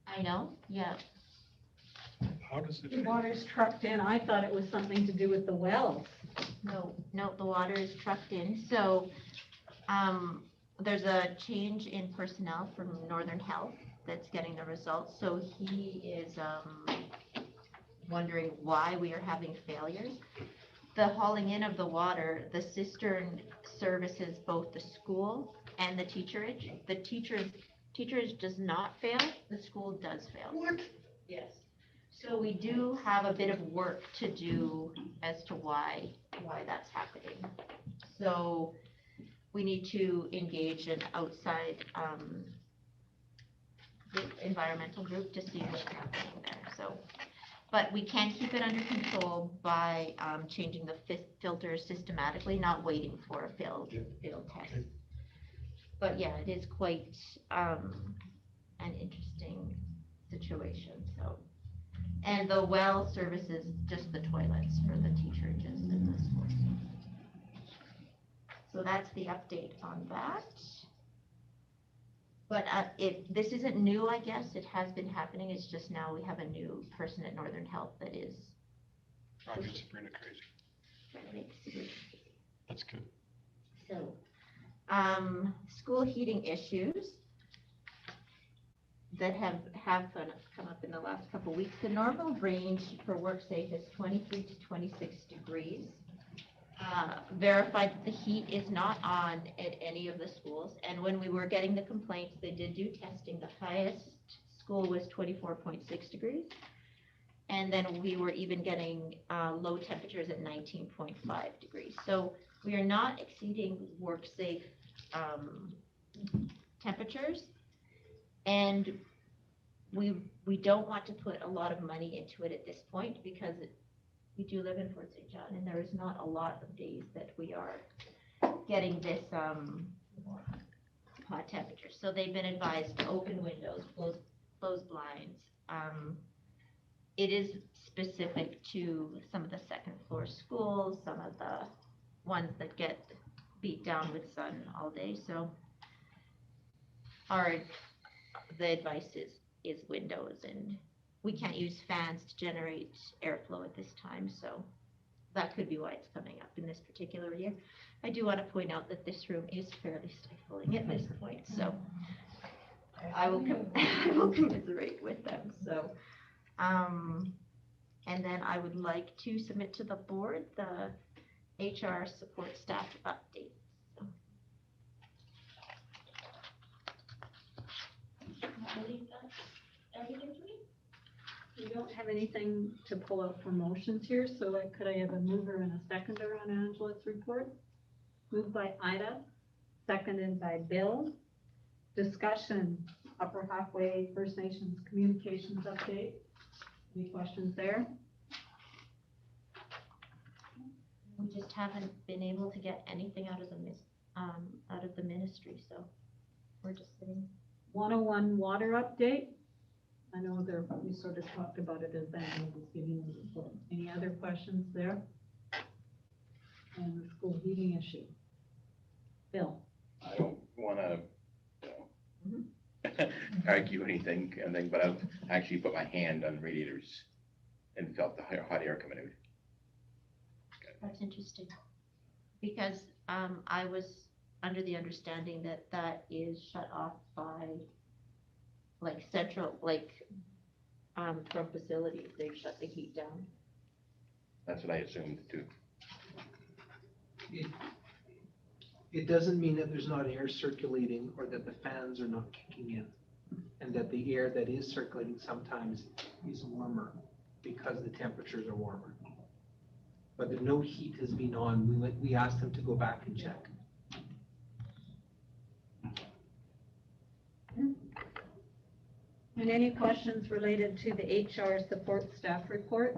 I know, yeah. How does it? The water's trucked in. I thought it was something to do with the wells. No, the water is trucked in, so, there's a change in personnel from Northern Health that's getting the results, so he is, wondering why we are having failures. The hauling in of the water, the cistern services both the school and the teacherage. The teacherage does not fail, the school does fail. What? Yes. So we do have a bit of work to do as to why that's happening. So we need to engage an outside environmental group to see what's happening there. So, but we can keep it under control by changing the filters systematically, not waiting for a failed test. Okay. But yeah, it is quite an interesting situation. So, and the well services just the toilets for the teacherages in the schools. So that's the update on that. But this isn't new, I guess. It has been happening. It's just now we have a new person at Northern Health that is Driving Sabrina crazy. trying to make Sabrina. That's good. So, school heating issues that have come up in the last couple of weeks. The normal range for WorkSafe is 23 to 26 degrees. Verified that the heat is not on at any of the schools. And when we were getting the complaints, they did do testing. The highest school was 24.6 degrees. And then we were even getting low temperatures at 19.5 degrees. So we are not exceeding WorkSafe temperatures. And we don't want to put a lot of money into it at this point because we do live in Fort St. John and there is not a lot of days that we are getting this hot temperature. So they've been advised to open windows, close blinds. It is specific to some of the second floor schools, some of the ones that get beat down with sun all day. So our the advice is windows, and we can't use fans to generate airflow at this time, so that could be why it's coming up in this particular year. I do want to point out that this room is fairly stifling at this point, so I will commiserate with them, so. And then I would like to submit to the board the HR support staff update. So. I believe that's everything for me. We don't have anything to pull out for motions here, so could I have a mover and a seconder on Angela's report? Moved by Ida, seconded by Bill. Discussion, upper halfway First Nations communications update. Any questions there? We just haven't been able to get anything out of the ministry, so we're just sitting. 101 water update. I know we sort of talked about it as Ben was giving the report. Any other questions there? And the school heating issue. Bill? I don't wanna, argue anything, but I've actually put my hand on the radiators and felt the hot air coming out. That's interesting. Because I was under the understanding that that is shut off by like central, from facilities, they've shut the heat down. That's what I assumed too. It doesn't mean that there's not air circulating or that the fans are not kicking in, and that the air that is circulating sometimes is warmer because the temperatures are warmer. But no heat has been on. We asked them to go back and check. And any questions related to the HR support staff report?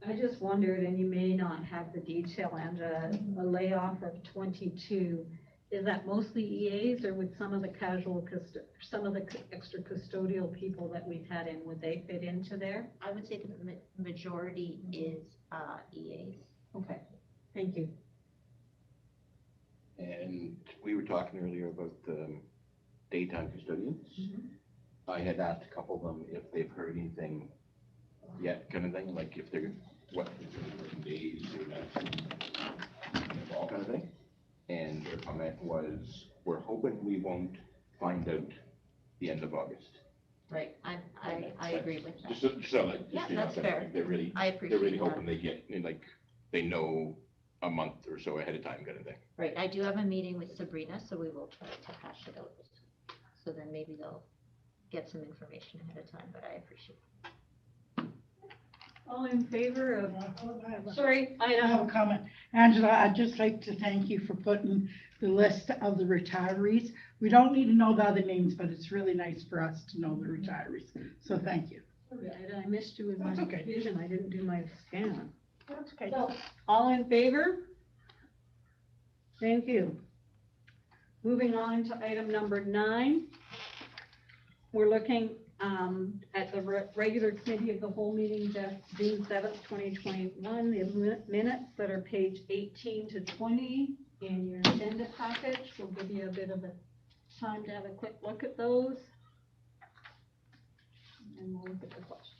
I just wondered, and you may not have the detail, and a layoff of 22. Is that mostly EAs, or would some of the extra custodial people that we've had in, would they fit into there? I would say the majority is EAs. Okay, thank you. And we were talking earlier about daytime custodians. I had asked a couple of them if they've heard anything yet, kind of thing, like if they're, what, days or all kind of thing. And their comment was, we're hoping we won't find out the end of August. Right, I agree with that. Just so like, Yeah, you know, that's fair. They're really, I appreciate they're really that. hoping they get, like, they know a month or so ahead of time kind of thing. Right, I do have a meeting with Sabrina, so we will try to hash it out. So then maybe they'll get some information ahead of time, but I appreciate it. All in favor of, Sorry, I Ida? have a comment. Angela, I'd just like to thank you for putting the list of the retirees. We don't need to know the other names, but it's really nice for us to know the retirees. So thank you. I missed you in my That's okay. vision. I didn't do my scan. That's okay. So, all in favor? Thank you. Moving on to item number 9. We're looking at the regular committee of the whole meeting, June 7th, 2021, the minutes that are page 18 to 20 in your agenda package. We'll give you a bit of a time to have a quick look at those. And we'll look at the questions.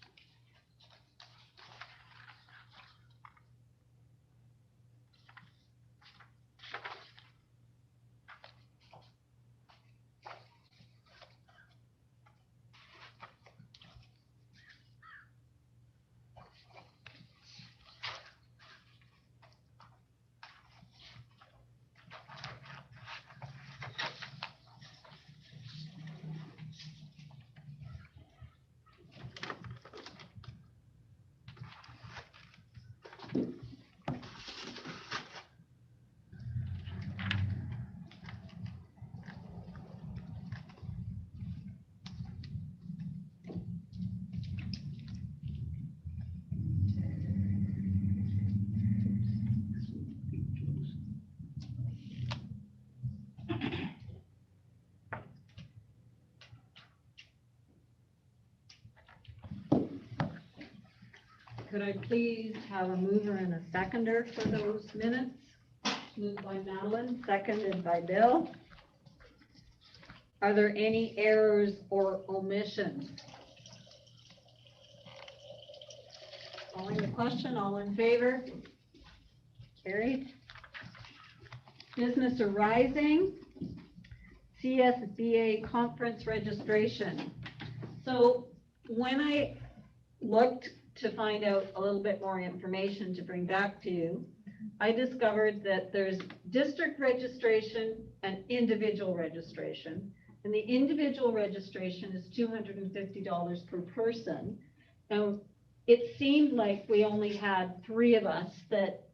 could I please have a mover and a seconder for those minutes? Moved by Madeline, seconded by Bill. Are there any errors or omissions? Calling the question, all in favor? Carried. Business arising, CSBA conference registration. So when I looked to find out a little bit more information to bring back to you, I discovered that there's district registration and individual registration. And the individual registration is $250 per person. Now, it seemed like we only had 3 of us that,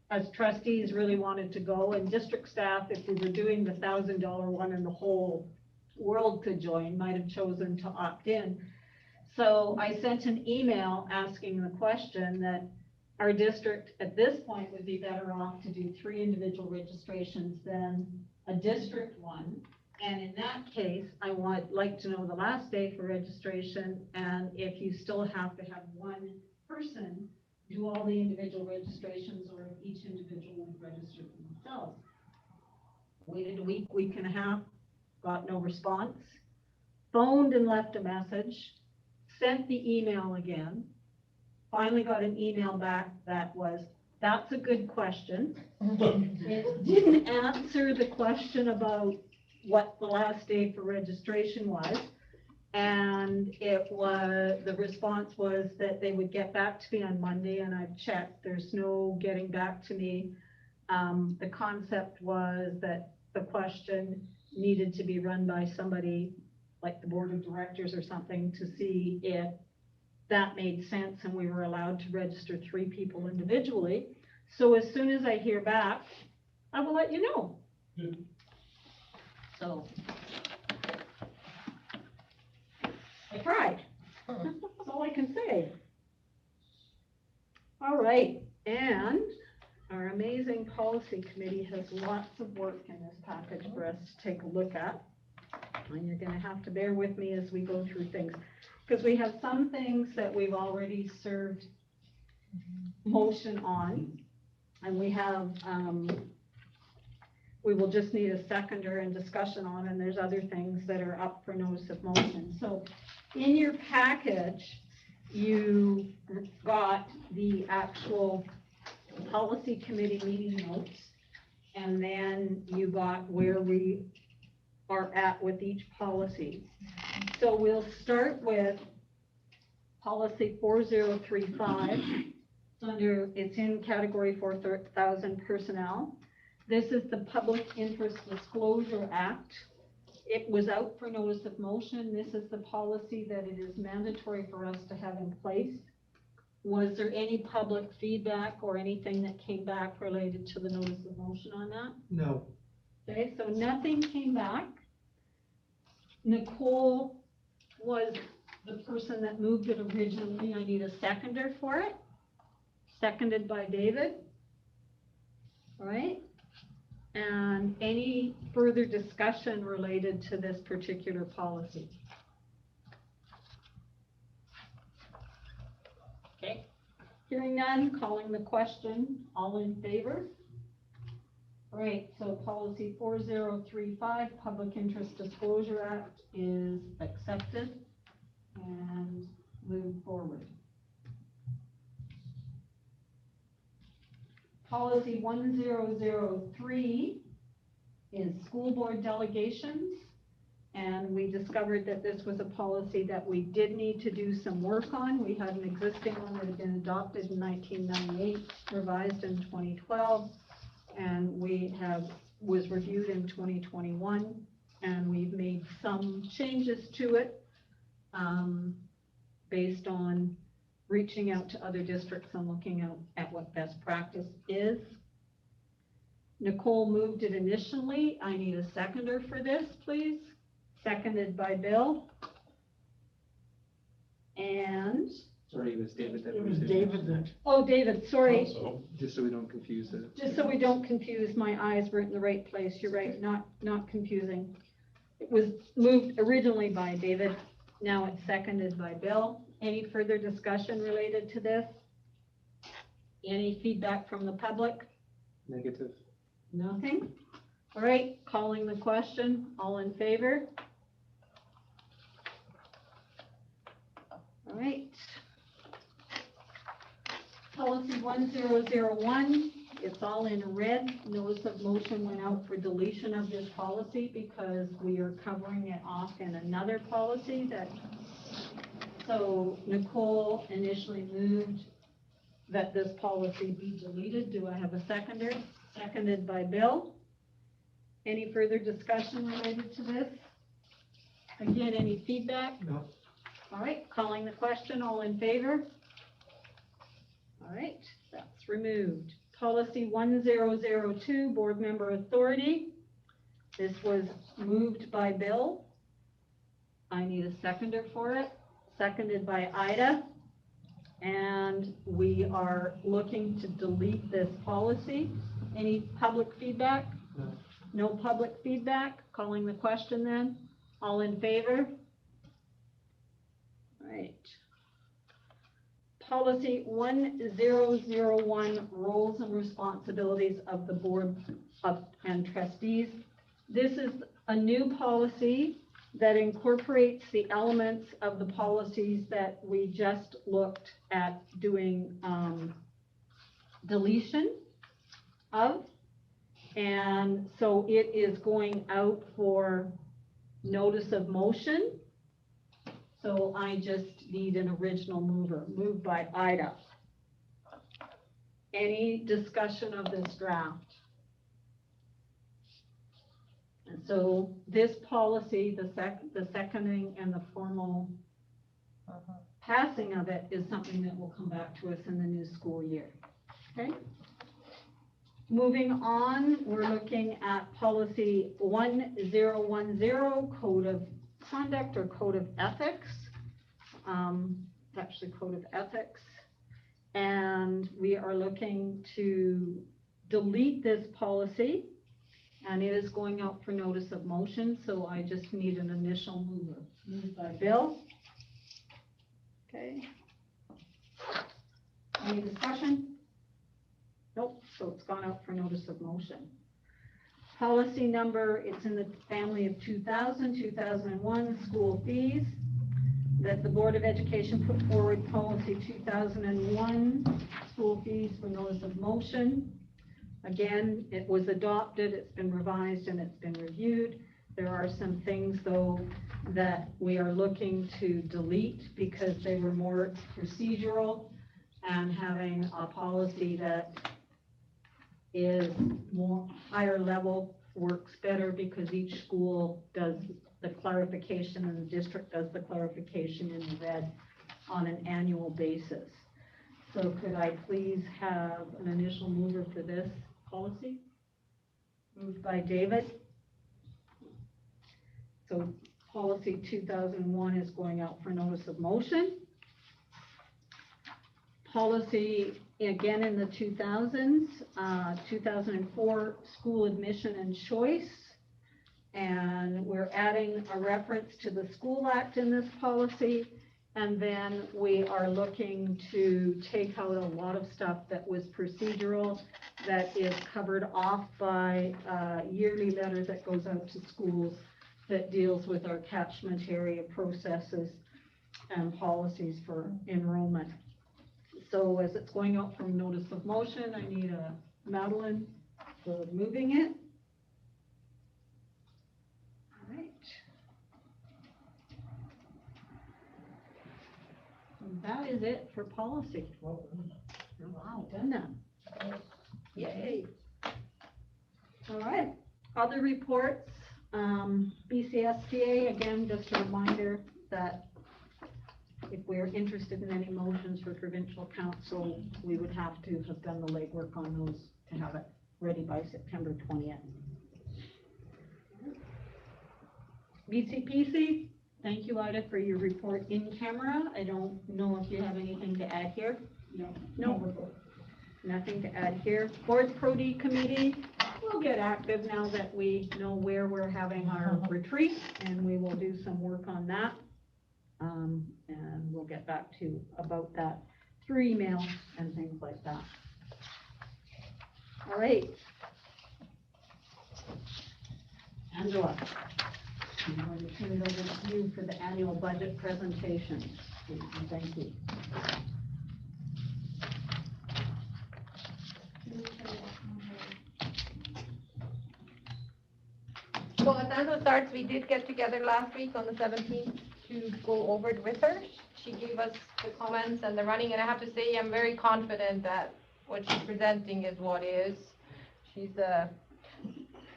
as trustees, really wanted to go, and district staff, if we were doing the $1,000 one and the whole world could join, might have chosen to opt in. So I sent an email asking the question that our district at this point would be better off to do 3 individual registrations than a district one. And in that case, I would like to know the last day for registration, and if you still have to have one person do all the individual registrations, or if each individual would register themselves. Waited a week and a half, got no response. Phoned and left a message, sent the email again, finally got an email back that was, that's a good question. It didn't answer the question about what the last day for registration was. And it was, the response was that they would get back to me on Monday, and I've checked, there's no getting back to me. The concept was that the question needed to be run by somebody like the board of directors or something to see if that made sense and we were allowed to register 3 people individually. So as soon as I hear back, I will let you know. Good. So I tried. That's all I can say. All right, and our amazing policy committee has lots of work in this package for us to take a look at. And you're gonna have to bear with me as we go through things, because we have some things that we've already served motion on, and we have, we will just need a seconder and discussion on, and there's other things that are up for notice of motion. So in your package, you got the actual policy committee meeting notes, and then you got where we are at with each policy. So we'll start with policy 4035. It's in category 4,000 personnel. This is the Public Interest Disclosure Act. It was out for notice of motion. This is the policy that it is mandatory for us to have in place. Was there any public feedback or anything that came back related to the notice of motion on that? No. Okay, so nothing came back. Nicole was the person that moved it originally. I need a seconder for it. Seconded by David. All right. And any further discussion related to this particular policy? Okay. Hearing none, calling the question. All in favor? All right, so policy 4035, Public Interest Disclosure Act, is accepted and moved forward. Policy 1003 is school board delegations, and we discovered that this was a policy that we did need to do some work on. We had an existing one that had been adopted in 1998, revised in 2012, and was reviewed in 2021, and we've made some changes to it based on reaching out to other districts and looking at what best practice is. Nicole moved it initially. I need a seconder for this, please. Seconded by Bill. And? Sorry, it was David that It was moved it. David that. Oh, David, sorry. Also, Just so we don't confuse it. Just so we don't confuse, my eyes were in the right place. You're right, not confusing. It was moved originally by David. Now it's seconded by Bill. Any further discussion related to this? Any feedback from the public? Negative. Nothing? All right, calling the question, all in favor? All right. Policy 1001, it's all in red. Notice of motion went out for deletion of this policy because we are covering it off in another policy that, so Nicole initially moved that this policy be deleted. Do I have a seconder? Seconded by Bill. Any further discussion related to this? Again, any feedback? No. All right, calling the question, all in favor? All right, that's removed. Policy 1002, board member authority. This was moved by Bill. I need a seconder for it. Seconded by Ida. And we are looking to delete this policy. Any public feedback? No. No public feedback? Calling the question then. All in favor? All right. Policy 1001, roles and responsibilities of the board and trustees. This is a new policy that incorporates the elements of the policies that we just looked at doing deletion of. And so it is going out for notice of motion. So I just need an original mover, moved by Ida. Any discussion of this draft? And so this policy, the seconding and the formal passing of it is something that will come back to us in the new school year. Okay? Moving on, we're looking at policy 1010, code of conduct or code of ethics. It's actually code of ethics. And we are looking to delete this policy, and it is going out for notice of motion, so I just need an initial mover. Moved by Bill. Okay. Any discussion? Nope, so it's gone out for notice of motion. Policy number, it's in the family of 2001, school fees. That the Board of Education put forward policy 2001, school fees for notice of motion. Again, it was adopted, it's been revised, and it's been reviewed. There are some things, though, that we are looking to delete because they were more procedural, and having a policy that is more higher level works better because each school does the clarification and the district does the clarification in the red on an annual basis. So could I please have an initial mover for this policy? Moved by David. So policy 2001 is going out for notice of motion. Policy, again in the 2000s, 2004 school admission and choice. And we're adding a reference to the School Act in this policy. And then we are looking to take out a lot of stuff that was procedural that is covered off by a yearly letter that goes out to schools that deals with our catchment area processes and policies for enrollment. So as it's going out from notice of motion, I need a Madeline for moving it. All right. And that is it for policy. Wow, done that. Yay. All right, other reports. BCSTA, again, just a reminder that if we're interested in any motions for provincial council, we would have to have done the legwork on those to have it ready by September 20th. BCPC, thank you, Ida, for your report in camera. I don't know if you have anything to add here. No. Nothing to add here. Board Pro-D committee, we'll get active now that we know where we're having our retreat, and we will do some work on that. And we'll get back to about that through email and things like that. All right. Angela, I'm going to turn it over to you for the annual budget presentation. Please, and thank you. So as Angela starts, we did get together last week on the 17th to go over it with her. She gave us the comments and the running, and I have to say, I'm very confident that what she's presenting is what is. She's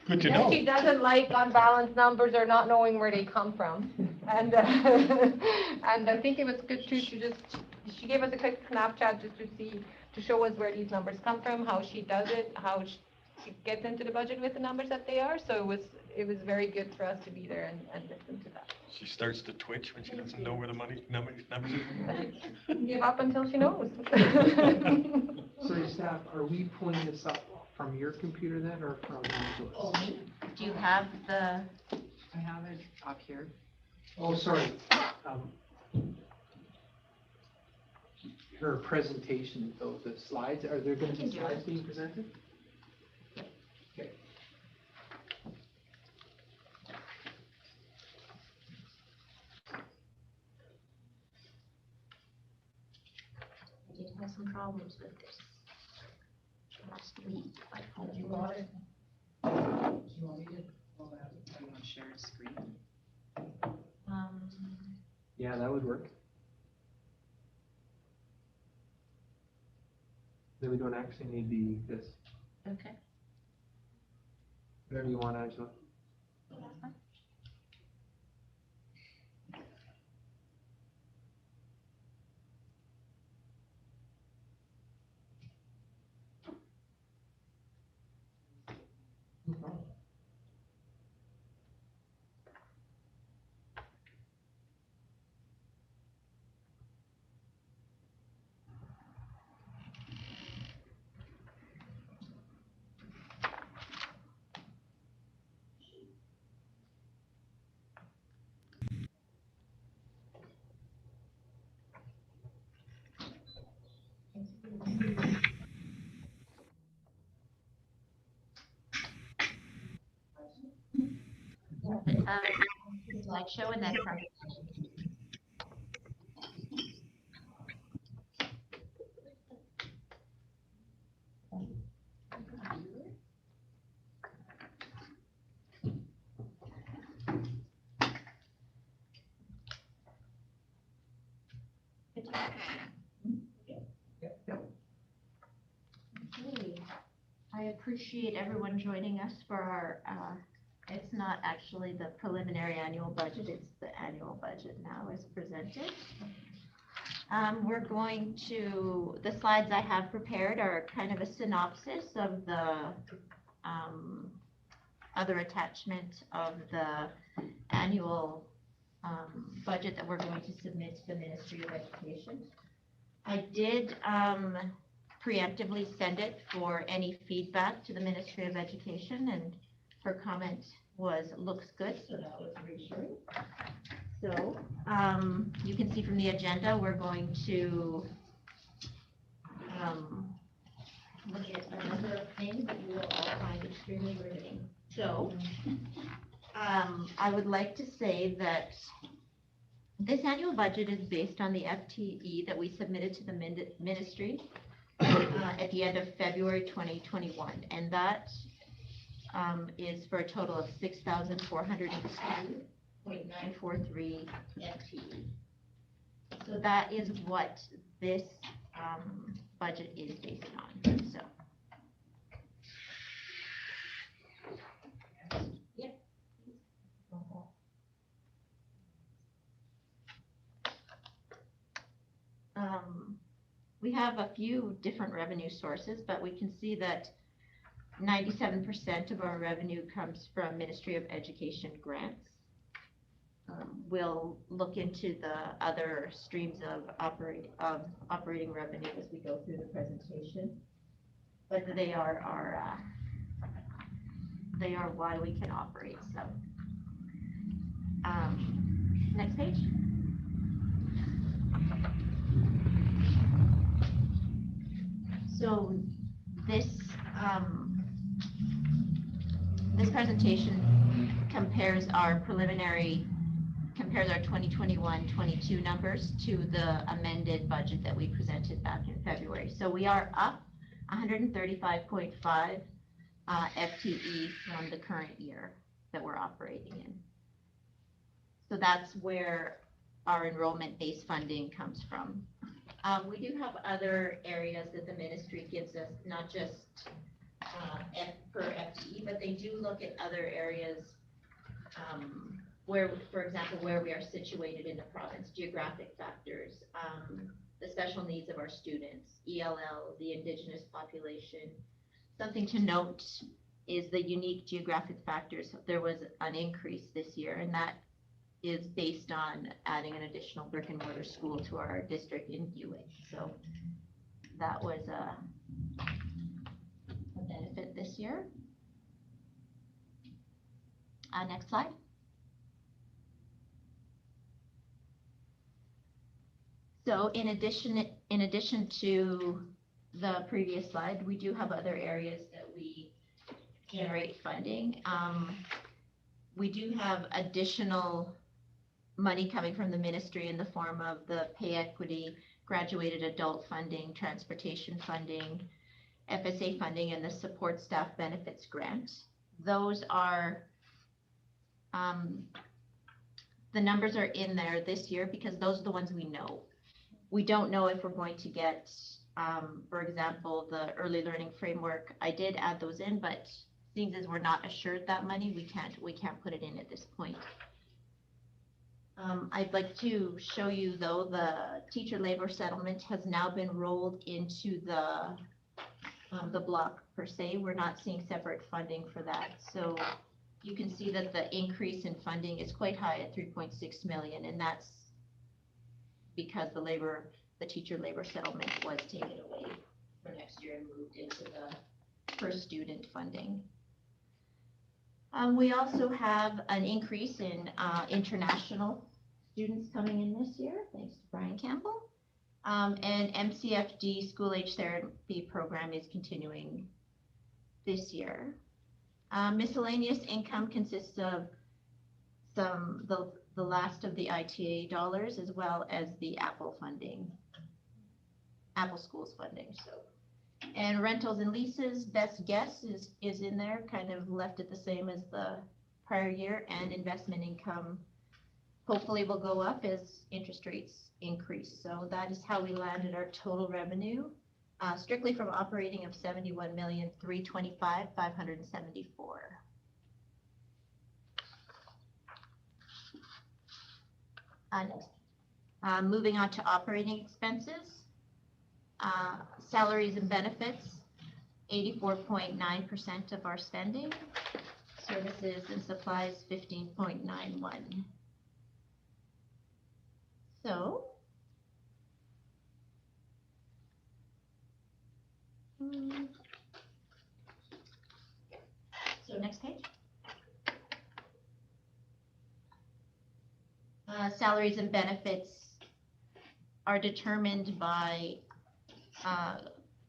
Good to know. she doesn't like unbalanced numbers or not knowing where they come from. And and I think it was good too to she gave us a quick Snapchat just to show us where these numbers come from, how she does it, how she gets into the budget with the numbers that they are. So it was very good for us to be there and listen to that. She starts to twitch when she doesn't know where the numbers are. Give up until she knows. So staff, are we pulling this up from your computer then, or from Angela's? Do you have the, I have it up here. Oh, sorry. Her presentation, though, the slides, are there going to be slides being presented? Okay. I did have some problems with this last week. Do you want me to, do you want to share a screen? Yeah, that would work. Then we don't actually need this. Okay. Whatever you want, Angela. No problem. Slideshow and then from. Okay. I appreciate everyone joining us for our, it's not actually the preliminary annual budget, it's the annual budget now as presented. We're going to, the slides I have prepared are kind of a synopsis of the other attachment of the annual budget that we're going to submit to the Ministry of Education. I did preemptively send it for any feedback to the Ministry of Education, and her comment was, looks good, so that was reassuring. So you can see from the agenda, we're going to look at a number of things that you will all find extremely riveting. So I would like to say that this annual budget is based on the FTE that we submitted to the ministry at the end of February 2021, and that is for a total of 6,402.943 FTE. So that is what this budget is based on. So. Yep. We have a few different revenue sources, but we can see that 97% of our revenue comes from Ministry of Education grants. We'll look into the other streams of operating revenue as we go through the presentation, but they are why we can operate. So, next page. So this presentation compares our 2021-22 numbers to the amended budget that we presented back in February. So we are up 135.5 FTE from the current year that we're operating in. So that's where our enrollment-based funding comes from. We do have other areas that the ministry gives us, not just per FTE, but they do look at other areas where, for example, where we are situated in the province, geographic factors, the special needs of our students, ELL, the Indigenous population. Something to note is the unique geographic factors. There was an increase this year, and that is based on adding an additional brick and mortar school to our district in UH. So that was a benefit this year. Next slide. So in addition to the previous slide, we do have other areas that we generate funding. We do have additional money coming from the ministry in the form of the pay equity, graduated adult funding, transportation funding, FSA funding, and the support staff benefits grant. Those are, the numbers are in there this year because those are the ones we know. We don't know if we're going to get, for example, the early learning framework. I did add those in, but seeing as we're not assured that money, we can't put it in at this point. I'd like to show you though, the teacher labor settlement has now been rolled into the block per se. We're not seeing separate funding for that. So you can see that the increase in funding is quite high at 3.6 million, and that's because the teacher labor settlement was taken away for next year and moved into the per student funding. We also have an increase in international students coming in this year, thanks to Brian Campbell. And MCFD school age therapy program is continuing this year. Miscellaneous income consists of the last of the ITA dollars, as well as the Apple funding, Apple Schools funding. So, and rentals and leases, best guess is in there, kind of left it the same as the prior year, and investment income hopefully will go up as interest rates increase. So that is how we landed our total revenue, strictly from operating of 71,325,574. Next. Moving on to operating expenses, salaries and benefits, 84.9% of our spending, services and supplies, 15.91. So, next page. Salaries and benefits are determined by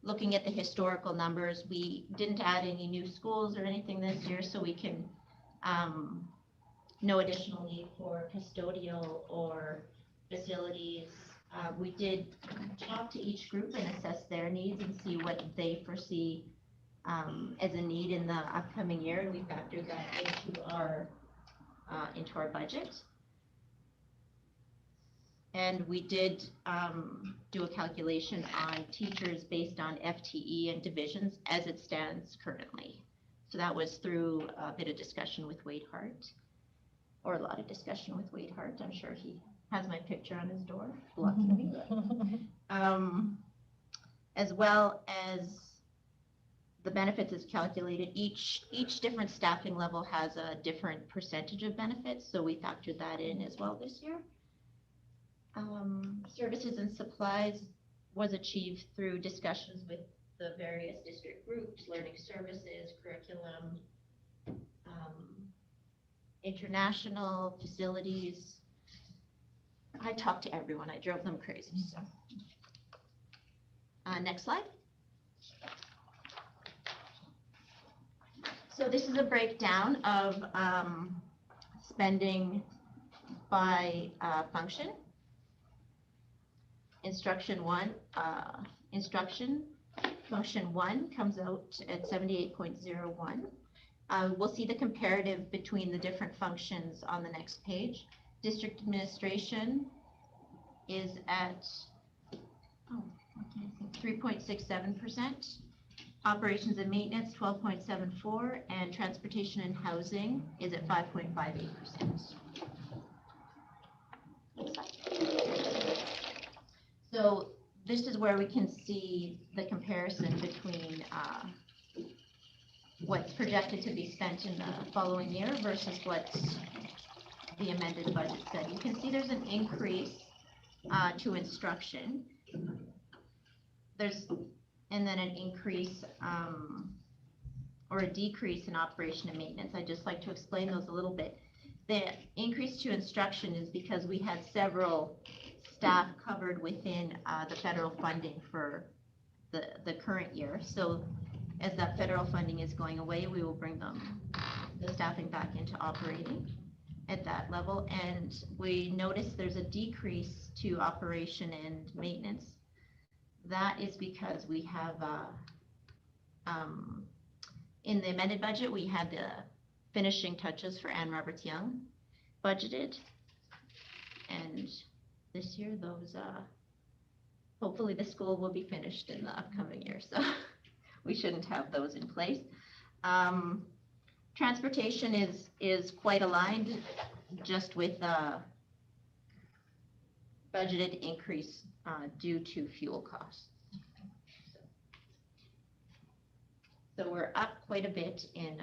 looking at the historical numbers. We didn't add any new schools or anything this year, so we can, no additional need for custodial or facilities. We did talk to each group and assess their needs and see what they foresee as a need in the upcoming year, and we factored that into our budget. And we did do a calculation on teachers based on FTE and divisions as it stands currently. So that was through a bit of discussion with Wade Hart, or a lot of discussion with Wade Hart. I'm sure he has my picture on his door, blocking me. As well as the benefits is calculated. Each different staffing level has a different percentage of benefits, so we factored that in as well this year. Services and supplies was achieved through discussions with the various district groups, learning services, curriculum, international facilities. I talked to everyone. I drove them crazy. So, next slide. So this is a breakdown of spending by function. Instruction function 1 comes out at 78.01. We'll see the comparative between the different functions on the next page. District administration is at 3.67%. Operations and maintenance, 12.74%, and transportation and housing is at 5.58%. So this is where we can see the comparison between what's projected to be spent in the following year versus what the amended budget said. You can see there's an increase to instruction. And then an increase or a decrease in operation and maintenance. I'd just like to explain those a little bit. The increase to instruction is because we had several staff covered within the federal funding for the current year. So as that federal funding is going away, we will bring the staffing back into operating at that level. And we notice there's a decrease to operation and maintenance. That is because we have, in the amended budget, we had the finishing touches for Anne Roberts Young budgeted. And this year, those, hopefully the school will be finished in the upcoming year, so we shouldn't have those in place. Transportation is quite aligned just with budgeted increase due to fuel costs. So we're up quite a bit in,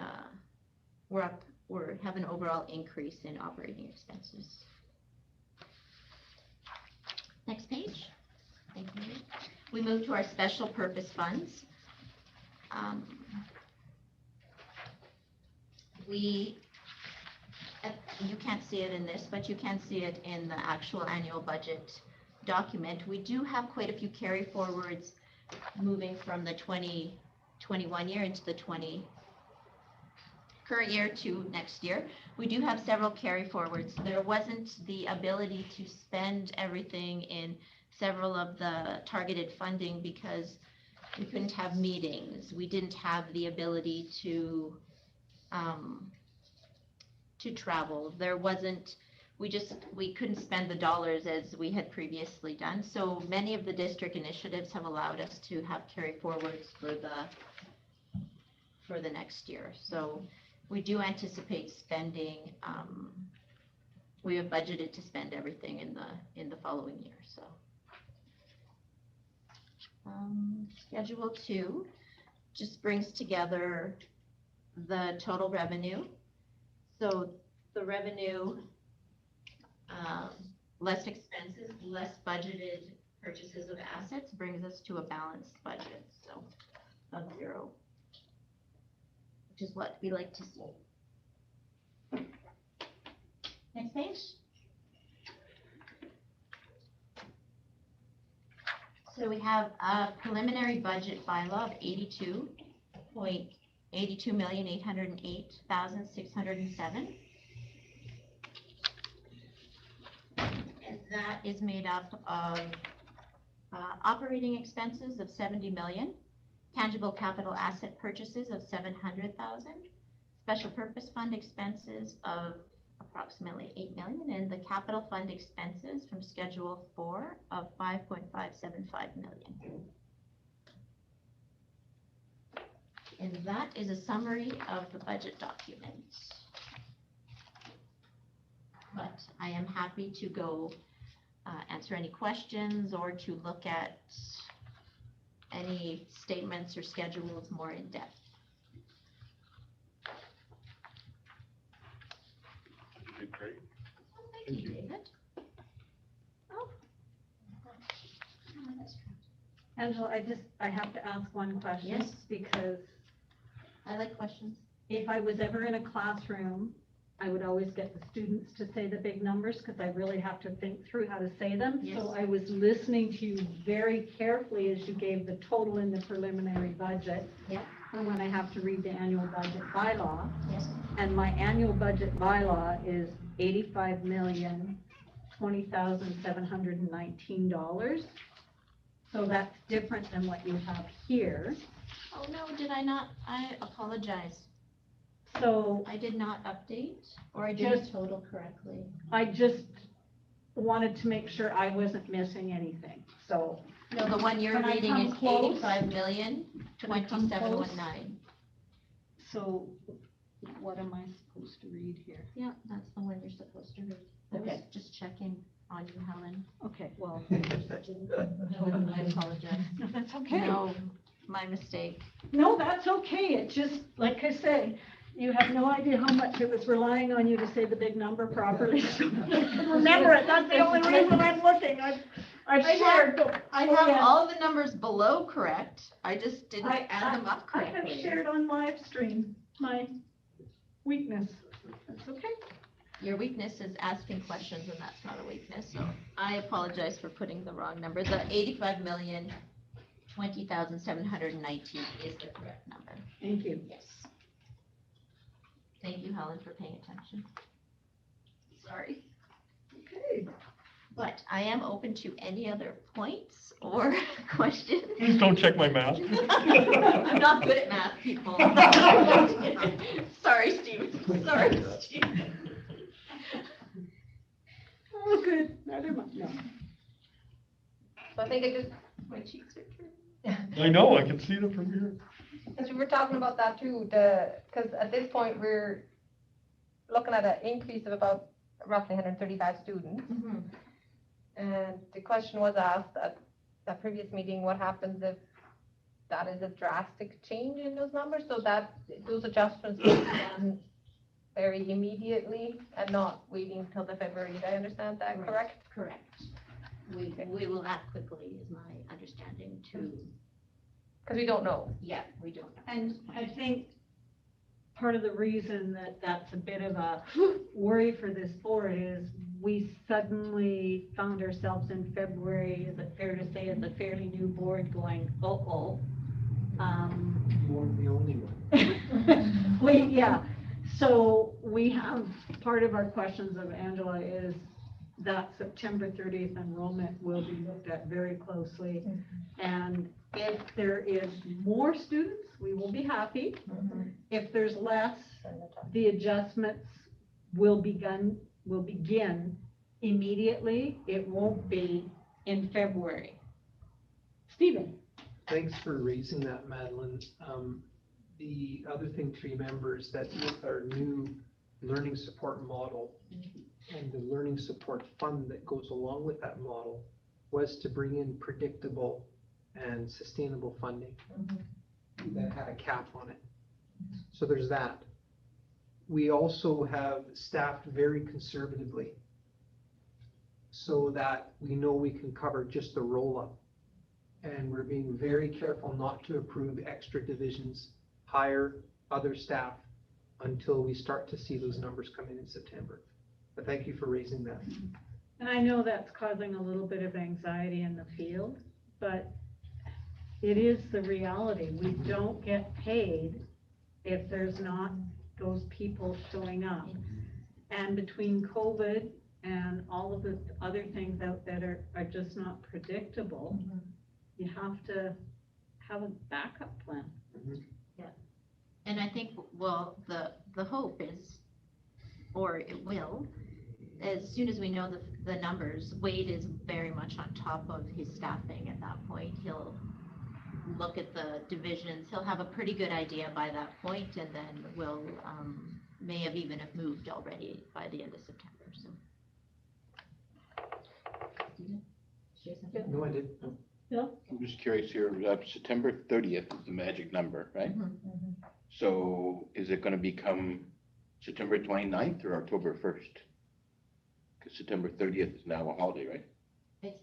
we have an overall increase in operating expenses. Next page. Thank you. We move to our special purpose funds. You can't see it in this, but you can see it in the actual annual budget document. We do have quite a few carry forwards moving from the 2021 year into the current year to next year. We do have several carry forwards. There wasn't the ability to spend everything in several of the targeted funding because we couldn't have meetings. We didn't have the ability to travel. There wasn't, we couldn't spend the dollars as we had previously done. So many of the district initiatives have allowed us to have carry forwards for the next year. So we do anticipate spending, we have budgeted to spend everything in the following year, so. Schedule 2 just brings together the total revenue. So the revenue, less expenses, less budgeted purchases of assets brings us to a balanced budget, so of 0, which is what we like to see. Next page. So we have a preliminary budget bylaw of 82,808,607. And that is made up of operating expenses of 70 million, tangible capital asset purchases of 700,000, special purpose fund expenses of approximately 8 million, and the capital fund expenses from Schedule 4 of 5.575 million. And that is a summary of the budget document. But I am happy to go answer any questions or to look at any statements or schedules more in depth. You did great. Oh, thank you, David. Oh. Angela, I have to ask one question. Yes. Because I like questions. if I was ever in a classroom, I would always get the students to say the big numbers because I really have to think through how to say them. Yes. So I was listening to you very carefully as you gave the total in the preliminary budget. Yeah. for when I have to read the annual budget bylaw. Yes. And my annual budget bylaw is $85,020,719. So that's different than what you have here. Oh, no, did I not? I apologize. So I did not update, or I didn't Just- total correctly. I just wanted to make sure I wasn't missing anything, so. No, the one you're Can I reading come is close? 85,027,19. So what am I supposed to read here? Yeah, that's the one you're supposed to read. I was Okay. just checking on you, Helen. Okay, well, I apologize. no, that's okay. No, my mistake. No, that's okay. It just, like I say, you have no idea how much it was relying on you to say the big number properly. So I can remember it. That's the only reason I'm looking. I've shared. I Oh, have yeah. all the numbers below correct. I just didn't add them up I have correctly. shared on live stream my weakness. That's okay. Your weakness is asking questions, and that's not a weakness, so I apologize for putting the wrong number. The 85,020,719 is the correct number. Thank you. Yes. Thank you, Helen, for paying attention. Sorry. Okay. But I am open to any other points or questions. Please don't check my math. I'm not good at math, people. Sorry, Steve. Sorry, Steve. Oh, good. Never mind. No. So I think I just, My cheeks are turning. I know, I can see them from here. because we were talking about that too, because at this point, we're looking at an increase of about roughly 135 students. Mhm. And the question was asked at that previous meeting, what happens if that is a drastic change in those numbers? So that those adjustments will be done very immediately and not waiting until the February. Did I understand that correct? Correct. We will act quickly, is my understanding, to, Because we don't know. yeah, we don't know. And I think part of the reason that that's a bit of a worry for this board is we suddenly found ourselves in February, is it fair to say, as a fairly new board going, uh-oh. You weren't the only one. Yeah, so we have, part of our questions of Angela is that September 30th enrollment will be looked at very closely. And if there is more students, we will be happy. If there's less, the adjustments will begin immediately. It won't be in February. Stephen? Thanks for raising that, Madeline. The other thing to remember is that with our new learning support model and the learning support fund that goes along with that model was to bring in predictable and sustainable funding that had a cap on it. So there's that. We also have staffed very conservatively so that we know we can cover just the roll-up. And we're being very careful not to approve extra divisions, hire other staff until we start to see those numbers come in September. But thank you for raising that. And I know that's causing a little bit of anxiety in the field, but it is the reality. We don't get paid if there's not those people showing up. And between COVID and all of the other things out there are just not predictable, you have to have a backup plan. And I think, well, the hope is, or it will, as soon as we know the numbers, Wade is very much on top of his staffing at that point. He'll look at the divisions, he'll have a pretty good idea by that point, and then we'll, may have even have moved already by the end of September, so. No, I didn't. I'm just curious here, September 30th is the magic number, right? So is it gonna become September 29th or October 1st? Because September 30th is now a holiday, right?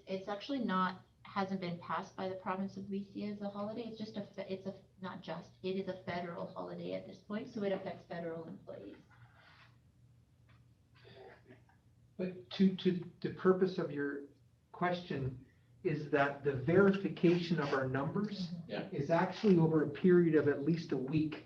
It's actually not, hasn't been passed by the province of BC as a holiday. It's just it is a federal holiday at this point, so it affects federal employees. But to the purpose of your question, is that the verification of our numbers Yeah. is actually over a period of at least a week.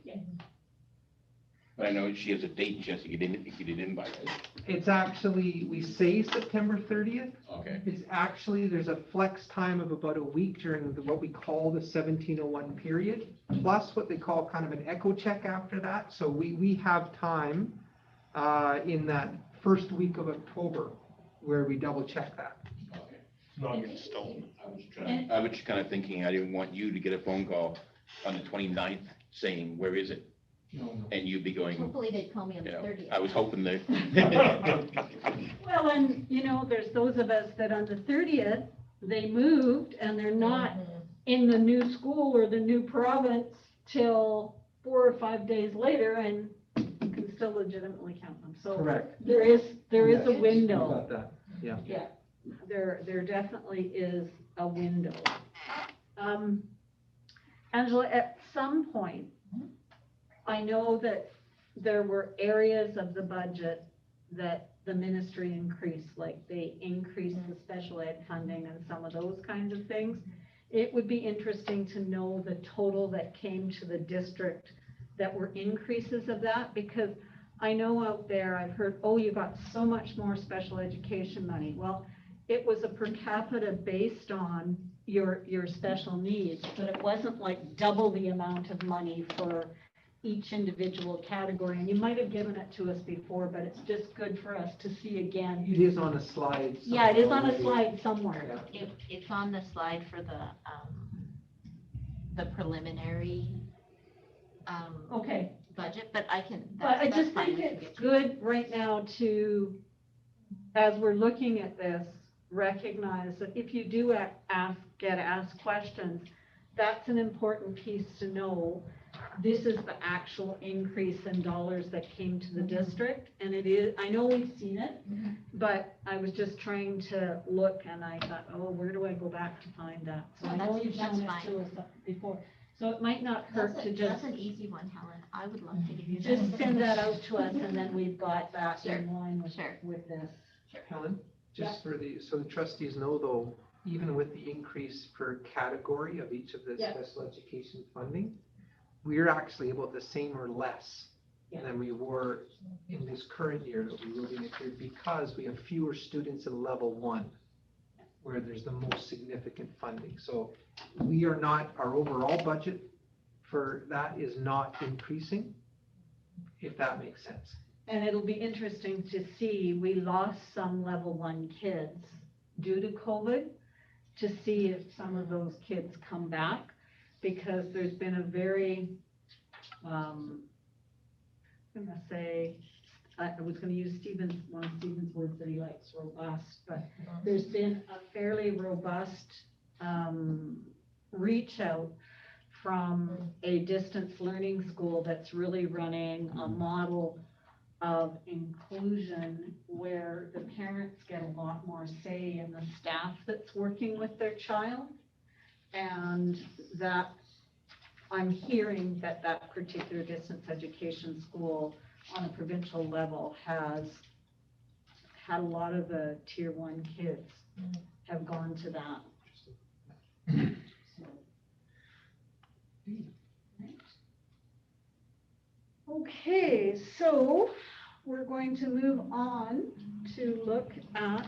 But I know she has a date and she has to get it in by, right? It's actually, we say September 30th. Okay. It's actually, there's a flex time of about a week during what we call the 1701 period, plus what they call kind of an echo check after that. So we have time in that first week of October where we double check that. Okay. Not in stone. I was kind of thinking, I didn't want you to get a phone call on the 29th saying, where is it? No. And you'd be going, Hopefully they'd call me on you the know, 30th. I was hoping that. Well, and, you know, there's those of us that on the 30th, they moved and they're not in the new school or the new province till 4 or 5 days later, and you can still legitimately count them. So Correct. there is a Yes, window. about that. Yeah. Yeah, there definitely is a window. Angela, at some point, I know that there were areas of the budget that the ministry increased, like they increased the special ed funding and some of those kinds of things. It would be interesting to know the total that came to the district that were increases of that, because I know out there, I've heard, oh, you got so much more special education money. Well, it was a per capita based on your special needs, but it wasn't like double the amount of money for each individual category. And you might have given it to us before, but it's just good for us to see again. It is on a slide. Yeah, it is on a somewhere. slide somewhere. Yeah. It's on the slide for the preliminary, Okay, budget, but I can. but I that's just fine, think we can it's get to good right now to, as we're looking at this, recognize that if you do get asked questions, that's an important piece to know. This is the actual increase in dollars that came to the district, and it is, I know we've seen it, but I was just trying to look and I thought, oh, where do I go back to find that? So I know you've shown that's it to us before, so it might not hurt to just, That's an easy one, Helen. I would love to give you that. just send that out to us, and then we've got that Sure, in line sure. with this. Helen, just so the trustees know though, even with the increase per category of each of the Yeah. special education funding, we're actually about the same or less Yeah. than we were in this current year that we will be next year, because we have fewer students in level 1, where there's the most significant funding. So we are not, our overall budget for that is not increasing, if that makes sense. And it'll be interesting to see, we lost some level 1 kids due to COVID, to see if some of those kids come back, because there's been a very, I'm gonna say, I was gonna use one of Stephen's words that he likes, robust, but there's been a fairly robust reach out from a distance learning school that's really running a model of inclusion where the parents get a lot more say in the staff that's working with their child. And that, I'm hearing that that particular distance education school on a provincial level has had a lot of the tier 1 kids have gone to that. Okay, so we're going to move on to look at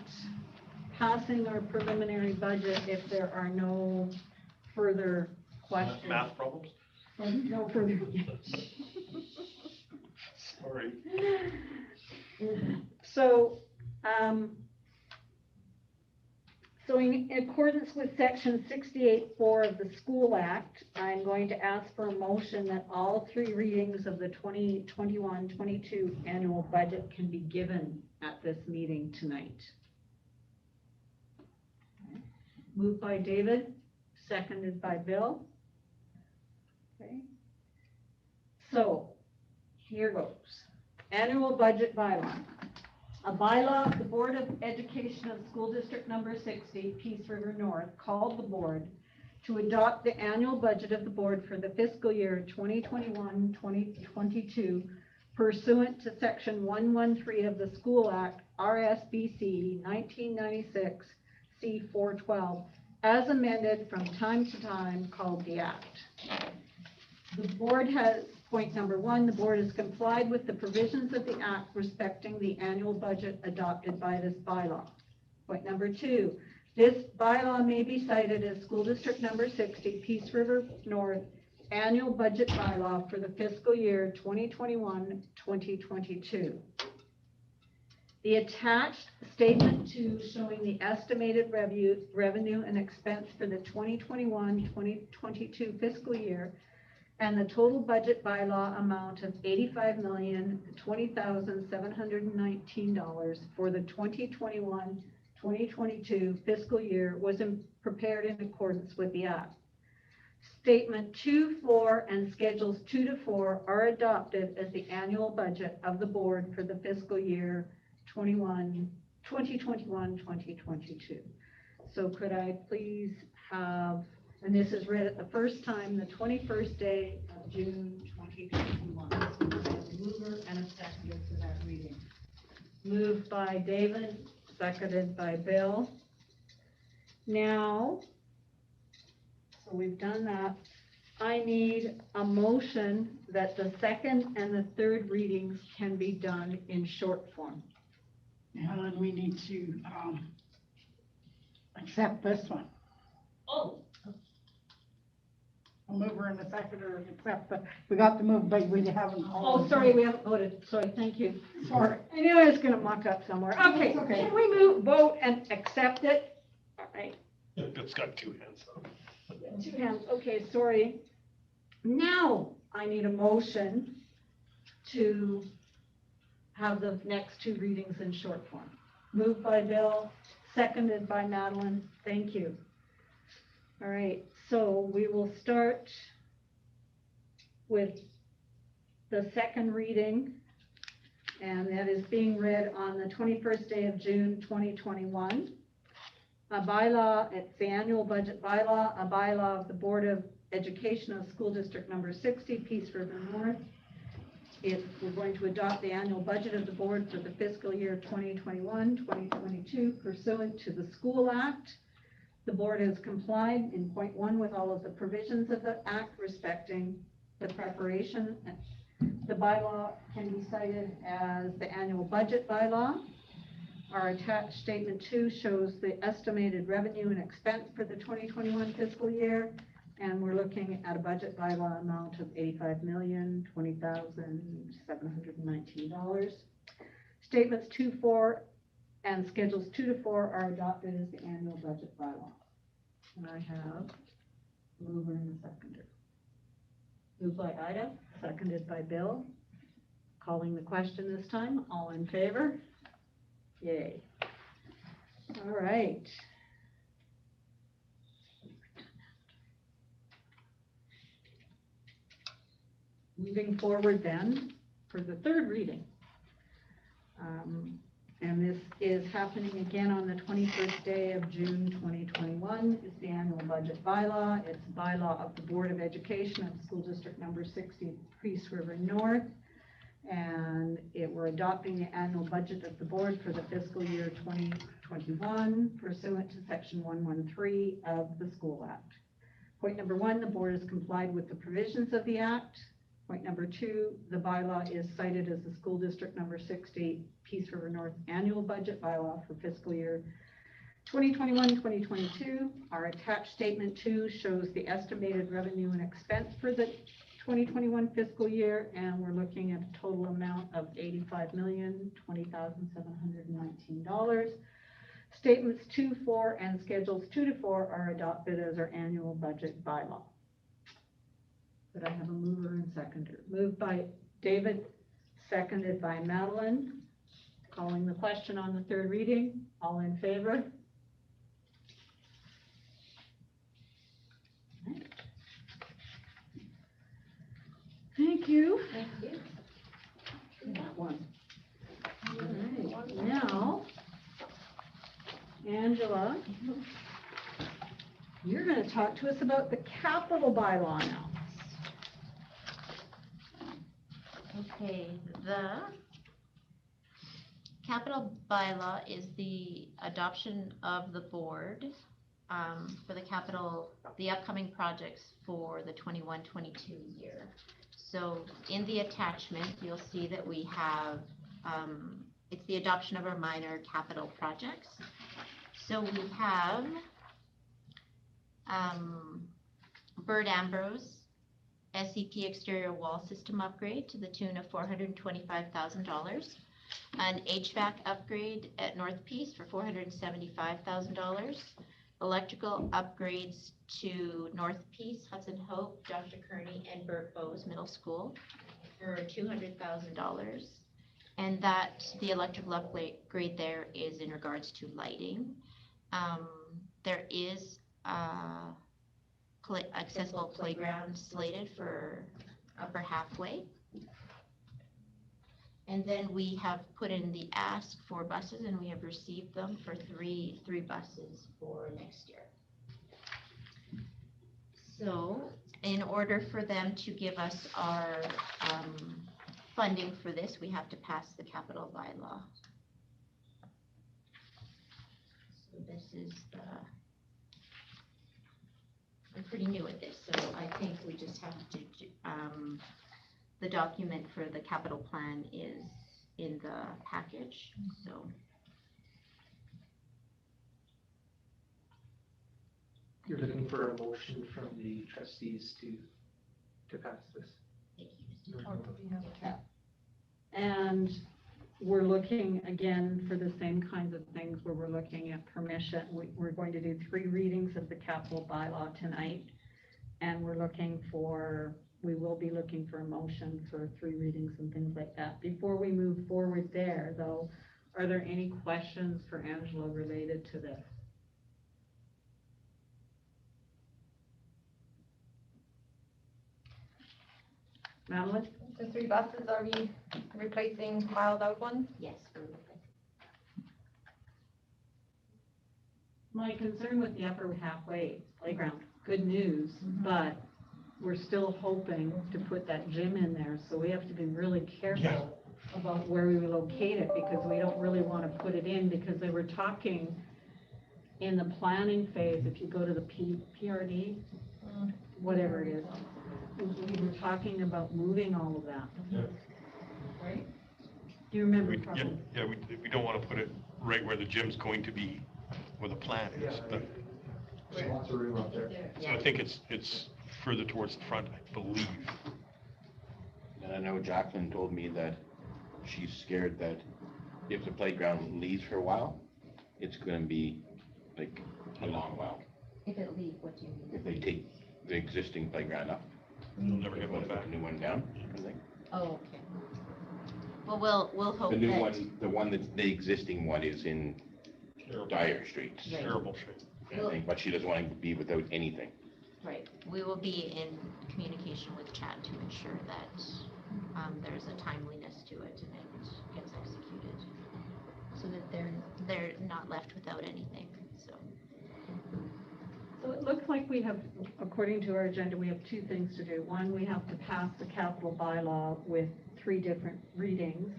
passing our preliminary budget if there are no further questions. Math problems? No further. Sorry. So, so in accordance with section 68(4) of the School Act, I'm going to ask for a motion that all 3 readings of the 2021-22 annual budget can be given at this meeting tonight. Moved by David, seconded by Bill. Okay. So, here goes. Annual budget bylaw. A bylaw of the Board of Education of School District Number 60, Peace River North, called the board to adopt the annual budget of the board for the fiscal year 2021-2022 pursuant to section 113 of the School Act, RSBC 1996 C412, as amended from time to time called the Act. The board has, point number 1, the board has complied with the provisions of the Act respecting the annual budget adopted by this bylaw. Point number 2, this bylaw may be cited as School District Number 60, Peace River North, annual budget bylaw for the fiscal year 2021-2022. The attached statement 2 showing the estimated revenue and expense for the 2021-2022 fiscal year and the total budget bylaw amount of $85,020,719 for the 2021-2022 fiscal year was prepared in accordance with the Act. Statement 2, 4, and Schedules 2 to 4 are adopted as the annual budget of the board for the fiscal year 2021-2022. So could I please have, and this is read at the first time, the 21st day of June 2021. So I have a mover and a seconder for that reading. Moved by David, seconded by Bill. Now, so we've done that. I need a motion that the second and the third readings can be done in short form. Helen, we need to, accept this one. Oh. A mover and a seconder accept the, we got the move, but we haven't. Oh, sorry, we haven't voted. Sorry, thank you. Sorry. I knew I was gonna muck up somewhere. Okay, It's okay. can we vote and accept it? All right, It's got 2 hands up. 2 hands. Okay, sorry. Now I need a motion to have the next 2 readings in short form. Moved by Bill, seconded by Madeline. Thank you. All right, so we will start with the second reading, and that is being read on the 21st day of June 2021. A bylaw, it's the annual budget bylaw, a bylaw of the Board of Education of School District Number 60, Peace River North. We're going to adopt the annual budget of the board for the fiscal year 2021-2022 pursuant to the School Act. The board has complied in point 1 with all of the provisions of the Act respecting the preparation. The bylaw can be cited as the annual budget bylaw. Our attached statement 2 shows the estimated revenue and expense for the 2021 fiscal year, and we're looking at a budget bylaw amount of $85,020,719. Statements 2, 4, and Schedules 2 to 4 are adopted as the annual budget bylaw. And I have a mover and a seconder. Moved by Ida, seconded by Bill. Calling the question this time. All in favor? Yay. All right. Moving forward then for the third reading. And this is happening again on the 21st day of June 2021. It's the annual budget bylaw. It's a bylaw of the Board of Education of School District Number 60, Peace River North. And we're adopting the annual budget of the board for the fiscal year 2021 pursuant to Section 113 of the School Act. Point number 1, the board has complied with the provisions of the Act. Point number 2, the bylaw is cited as the School District Number 60, Peace River North Annual Budget Bylaw for fiscal year 2021-2022. Our attached statement 2 shows the estimated revenue and expense for the 2021 fiscal year, and we're looking at a total amount of $85,020,719. Statements 2, 4, and Schedules 2 to 4 are adopted as our annual budget bylaw. Could I have a mover and seconder? Moved by David, seconded by Madeline. Calling the question on the third reading. All in favor? Thank you. Thank you. That one. All right, now, Angela, you're going to talk to us about the capital bylaw now. Okay, the capital bylaw is the adoption of the board for the capital, the upcoming projects for the 21-22 year. So in the attachment, you'll see that we have, it's the adoption of our minor capital projects. So we have Bird Ambrose SCP exterior wall system upgrade to the tune of $425,000. An HVAC upgrade at North Peace for $475,000. Electrical upgrades to North Peace, Hudson Hope, Dr. Kearney, and Burt Bowes Middle School for $200,000. And that the electrical upgrade there is in regards to lighting. There is accessible playground slated for Upper Halfway. And then we have put in the ask for buses, and we have received them for three buses for next year. So in order for them to give us our funding for this, we have to pass the capital bylaw. So this is I'm pretty new at this, so I think we just have to the document for the capital plan is in the package, so. You're looking for a motion from the trustees to pass this. Or do we have that? And we're looking again for the same kinds of things where we're looking at permission. We're going to do 3 readings of the capital bylaw tonight. And we will be looking for a motion for 3 readings and things like that. Before we move forward there though, are there any questions for Angela related to this? Madeline? The 3 buses, are we replacing mild out ones? Yes. My concern with the Upper Halfway playground, good news, but we're still hoping to put that gym in there, so we have to be really careful about where we locate it, because we don't really want to put it in, because they were talking in the planning phase, if you go to the PRD, whatever it is, we were talking about moving all of that. Yeah. Right? Do you remember? We don't want to put it right where the gym's going to be, where the plan is. But, There's lots of room up there. so I think it's further towards the front, I believe. And I know Jacqueline told me that she's scared that if the playground leaves for a while, it's gonna be like a long while. If it leaves, what do you mean? If they take the existing playground up, They'll never they're get going one to put back. a new one down, I think. Oh, okay. Well, we'll hope The new that. one, the existing one is in dire straits, Right. Terrible shape. I think, but she doesn't want to be without anything. Right, we will be in communication with Chad to ensure that there's a timeliness to it and it gets executed, so that they're not left without anything, so. So it looks like we have, according to our agenda, we have 2 things to do. One, we have to pass the capital bylaw with 3 different readings.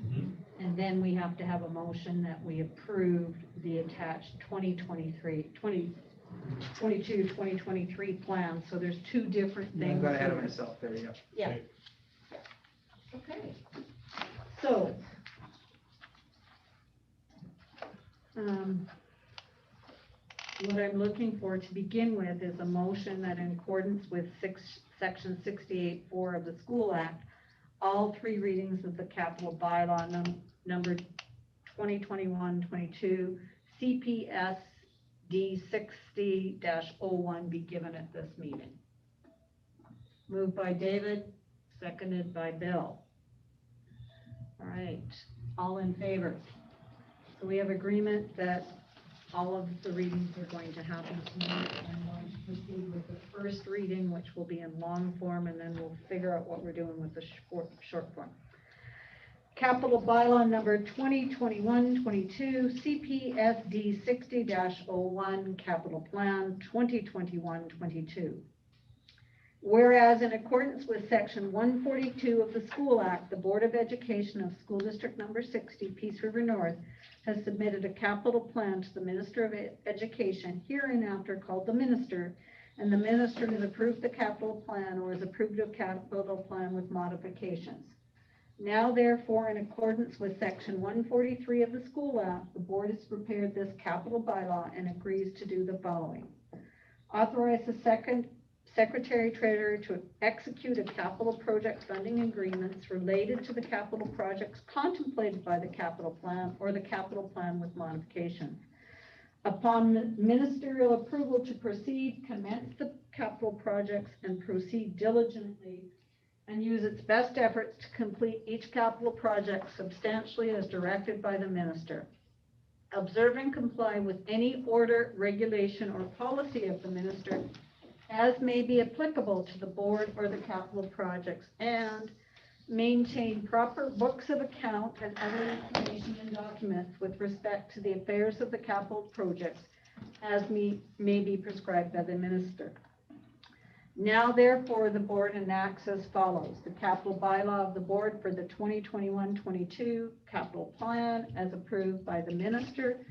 And then we have to have a motion that we approve the attached 2023 plan. So there's 2 different I things. got ahead of here. myself there, yeah. Yeah. Okay. So, what I'm looking for to begin with is a motion that in accordance with section 68(4) of the School Act, all 3 readings of the capital bylaw number 2021-22 CPSD 60-01 be given at this meeting. Moved by David, seconded by Bill. All right, all in favor? So we have agreement that all of the readings are going to happen tonight. I'm going to proceed with the first reading, which will be in long form, and then we'll figure out what we're doing with the short form. Capital bylaw number 2021-22 CPSD 60-01 capital plan 2021-22. Whereas in accordance with section 142 of the School Act, the Board of Education of School District number 60, Peace River North, has submitted a capital plan to the Minister of Education, hereinafter called the Minister, and the Minister has approved the capital plan or has approved a capital plan with modifications. Now therefore, in accordance with section 143 of the School Act, the board has prepared this capital bylaw and agrees to do the following. Authorize the Secretary Treasurer to execute a capital project funding agreements related to the capital projects contemplated by the capital plan or the capital plan with modifications. Upon ministerial approval to proceed, commence the capital projects and proceed diligently and use its best efforts to complete each capital project substantially as directed by the minister. Observe and comply with any order, regulation, or policy of the minister as may be applicable to the board or the capital projects, and maintain proper books of account and other information and documents with respect to the affairs of the capital projects as may be prescribed by the minister. Now therefore the board enacts as follows: the capital bylaw of the board for the 2021-22 capital plan as approved by the minister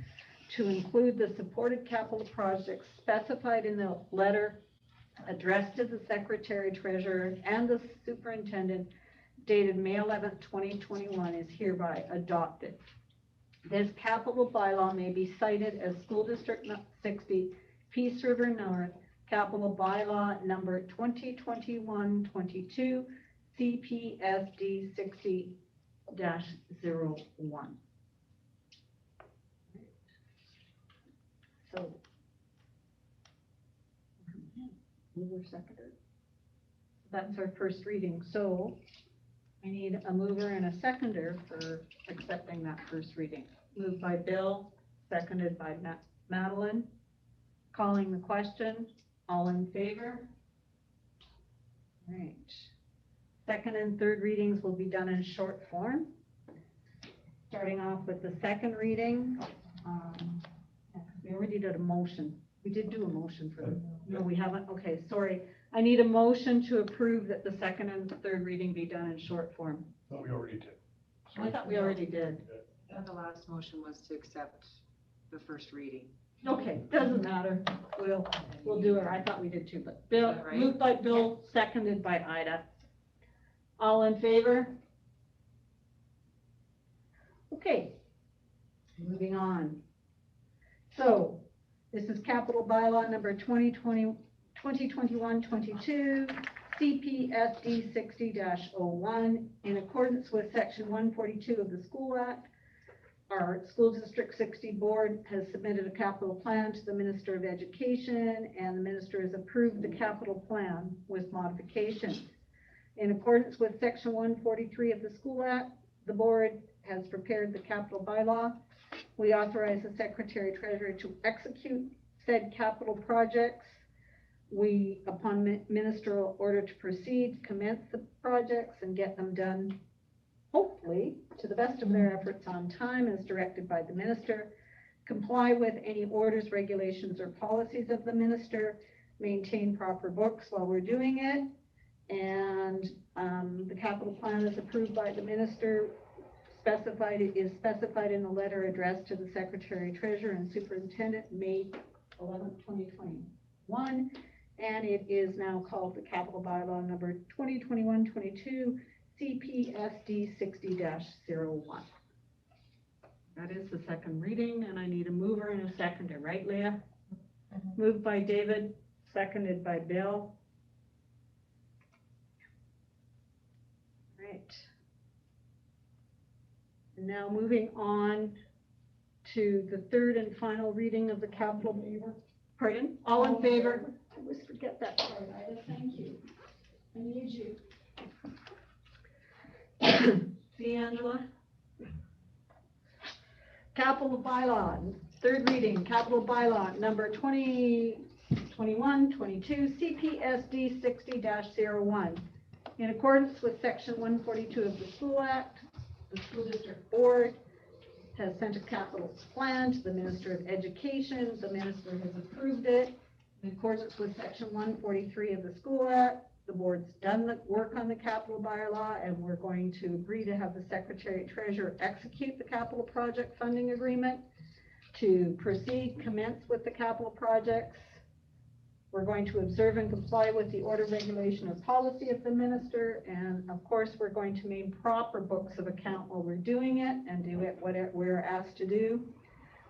to include the supported capital projects specified in the letter addressed to the Secretary Treasurer and the Superintendent dated May 11, 2021 is hereby adopted. This capital bylaw may be cited as School District 60, Peace River North, capital bylaw number 2021-22, CPSD 60-01. So, mover seconder. That's our first reading. So I need a mover and a seconder for accepting that first reading. Moved by Bill, seconded by Madeline. Calling the question. All in favor? All right. Second and third readings will be done in short form. Starting off with the second reading. We already did a motion. We did do a motion for them. No, we haven't. Okay, sorry. I need a motion to approve that the second and third reading be done in short form. Thought we already did. I thought we already did. The last motion was to accept the first reading. Okay, doesn't matter. We'll do it. I thought we did too, but Bill, Right? moved by Bill, seconded by Ida. All in favor? Okay, moving on. So, this is capital bylaw number 2021-22, CPSD 60-01. In accordance with section 142 of the School Act, our School District 60 board has submitted a capital plan to the Minister of Education, and the minister has approved the capital plan with modifications. In accordance with section 143 of the School Act, the board has prepared the capital bylaw. We authorize the Secretary Treasurer to execute said capital projects. We, upon ministerial order to proceed, commence the projects and get them done, hopefully, to the best of their efforts on time as directed by the minister, comply with any orders, regulations, or policies of the minister, maintain proper books while we're doing it, and the capital plan is approved by the minister, is specified in the letter addressed to the Secretary Treasurer and Superintendent May 11, 2021, and it is now called the capital bylaw number 2021-22, CPSD 60-01. That is the second reading, and I need a mover and a seconder, right, Leah? Moved by David, seconded by Bill. Right. And now moving on to the third and final reading of the capital. Pardon? All in favor? I always forget that part, Ida. Thank you. I need you. See, Angela? Capital bylaw, third reading, capital bylaw number 2021-22, CPSD 60-01. In accordance with section 142 of the School Act, the School District Board has sent a capital plan to the Minister of Education. The minister has approved it. In accordance with section 143 of the School Act, the board's done the work on the capital bylaw, and we're going to agree to have the secretary treasurer execute the capital project funding agreement to proceed, commence with the capital projects. We're going to observe and comply with the order, regulation, or policy of the minister, and of course, we're going to maintain proper books of account while we're doing it and do it what we're asked to do.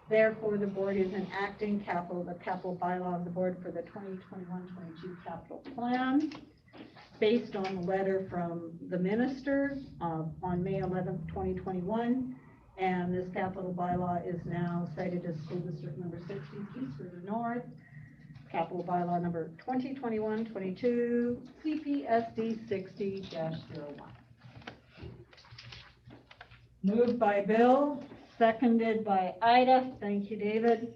Therefore, the board is enacting the capital bylaw of the board for the 2021-22 capital plan based on the letter from the minister on May 11th, 2021. And this capital bylaw is now cited as school district number 60, East River North, capital bylaw number 2021-22, CPSD 60-01. Moved by Bill, seconded by Ida. Thank you, David.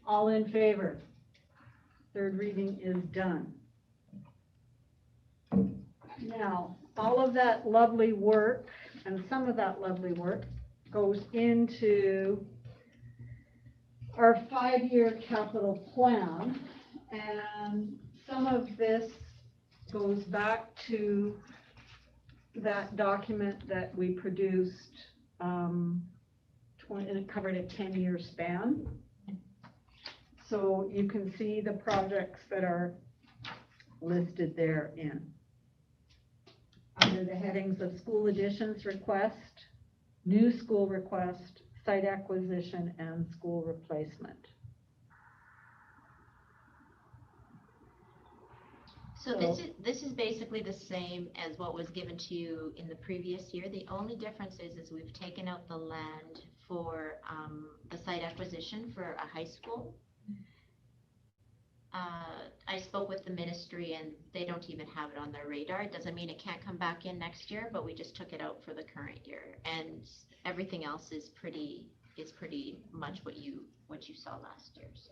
All in favor? Third reading is done. Now, all of that lovely work, and some of that lovely work, goes into our 5-year capital plan, and some of this goes back to that document that we produced, and it covered a 10-year span. So you can see the projects that are listed therein. Under the headings of school additions request, new school request, site acquisition, and school replacement. So this is basically the same as what was given to you in the previous year. The only difference is we've taken out the land for the site acquisition for a high school. I spoke with the ministry and they don't even have it on their radar. It doesn't mean it can't come back in next year, but we just took it out for the current year. And everything else is pretty much what you saw last year. So.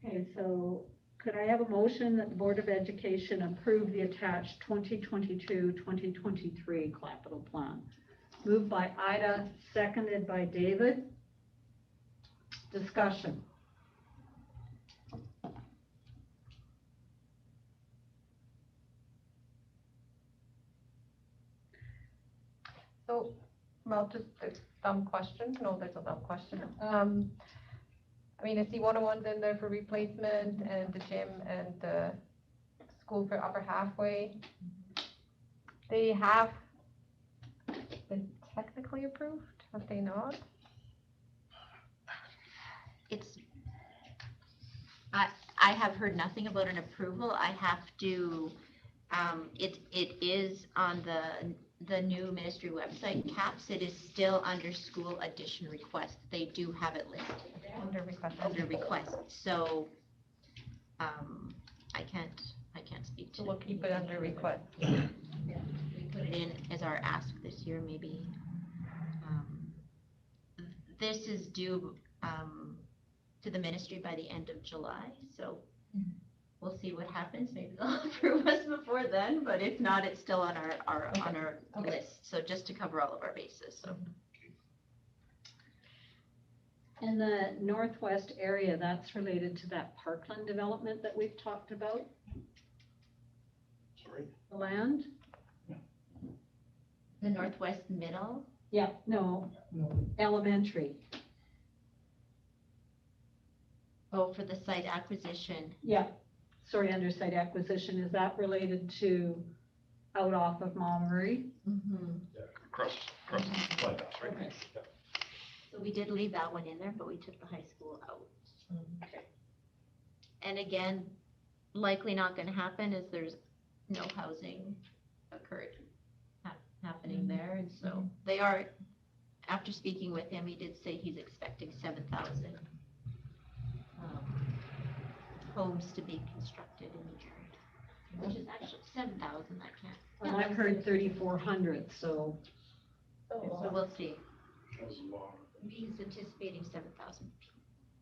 Okay, so could I have a motion that the Board of Education approve the attached 2022-2023 capital plan? Moved by Ida, seconded by David. Discussion. So, well, just a dumb question. No, that's a dumb question. I mean, I see 101's in there for replacement and the gym and the school for upper halfway. They have been technically approved, have they not? I have heard nothing about an approval. I have to, it is on the new ministry website, CAPS. It is still under school addition request. They do have it listed Under request. under request. So, I can't speak to. So we'll keep it under request. Yeah. We put it in as our ask this year, maybe. This is due to the ministry by the end of July, so we'll see what happens. Maybe they'll approve us before then, but if not, it's still on our list. So just to cover all of our bases. So. In the northwest area, that's related to that parkland development that we've talked about. Sorry? The land? The northwest middle. Yeah, no, elementary. Oh, for the site acquisition. Yeah, sorry, under site acquisition, is that related to out off of Montgomery? Mm-hmm. Yeah, across the lighthouse, right? Okay. Yeah. So we did leave that one in there, but we took the high school out. Okay. And again, likely not going to happen is there's no housing happening there. And so they are, after speaking with him, he did say he's expecting 7,000 homes to be constructed in the area, which is actually 7,000. I can't. Well, I've heard 3,400, so. So we'll see. That's a lot. He's anticipating 7,000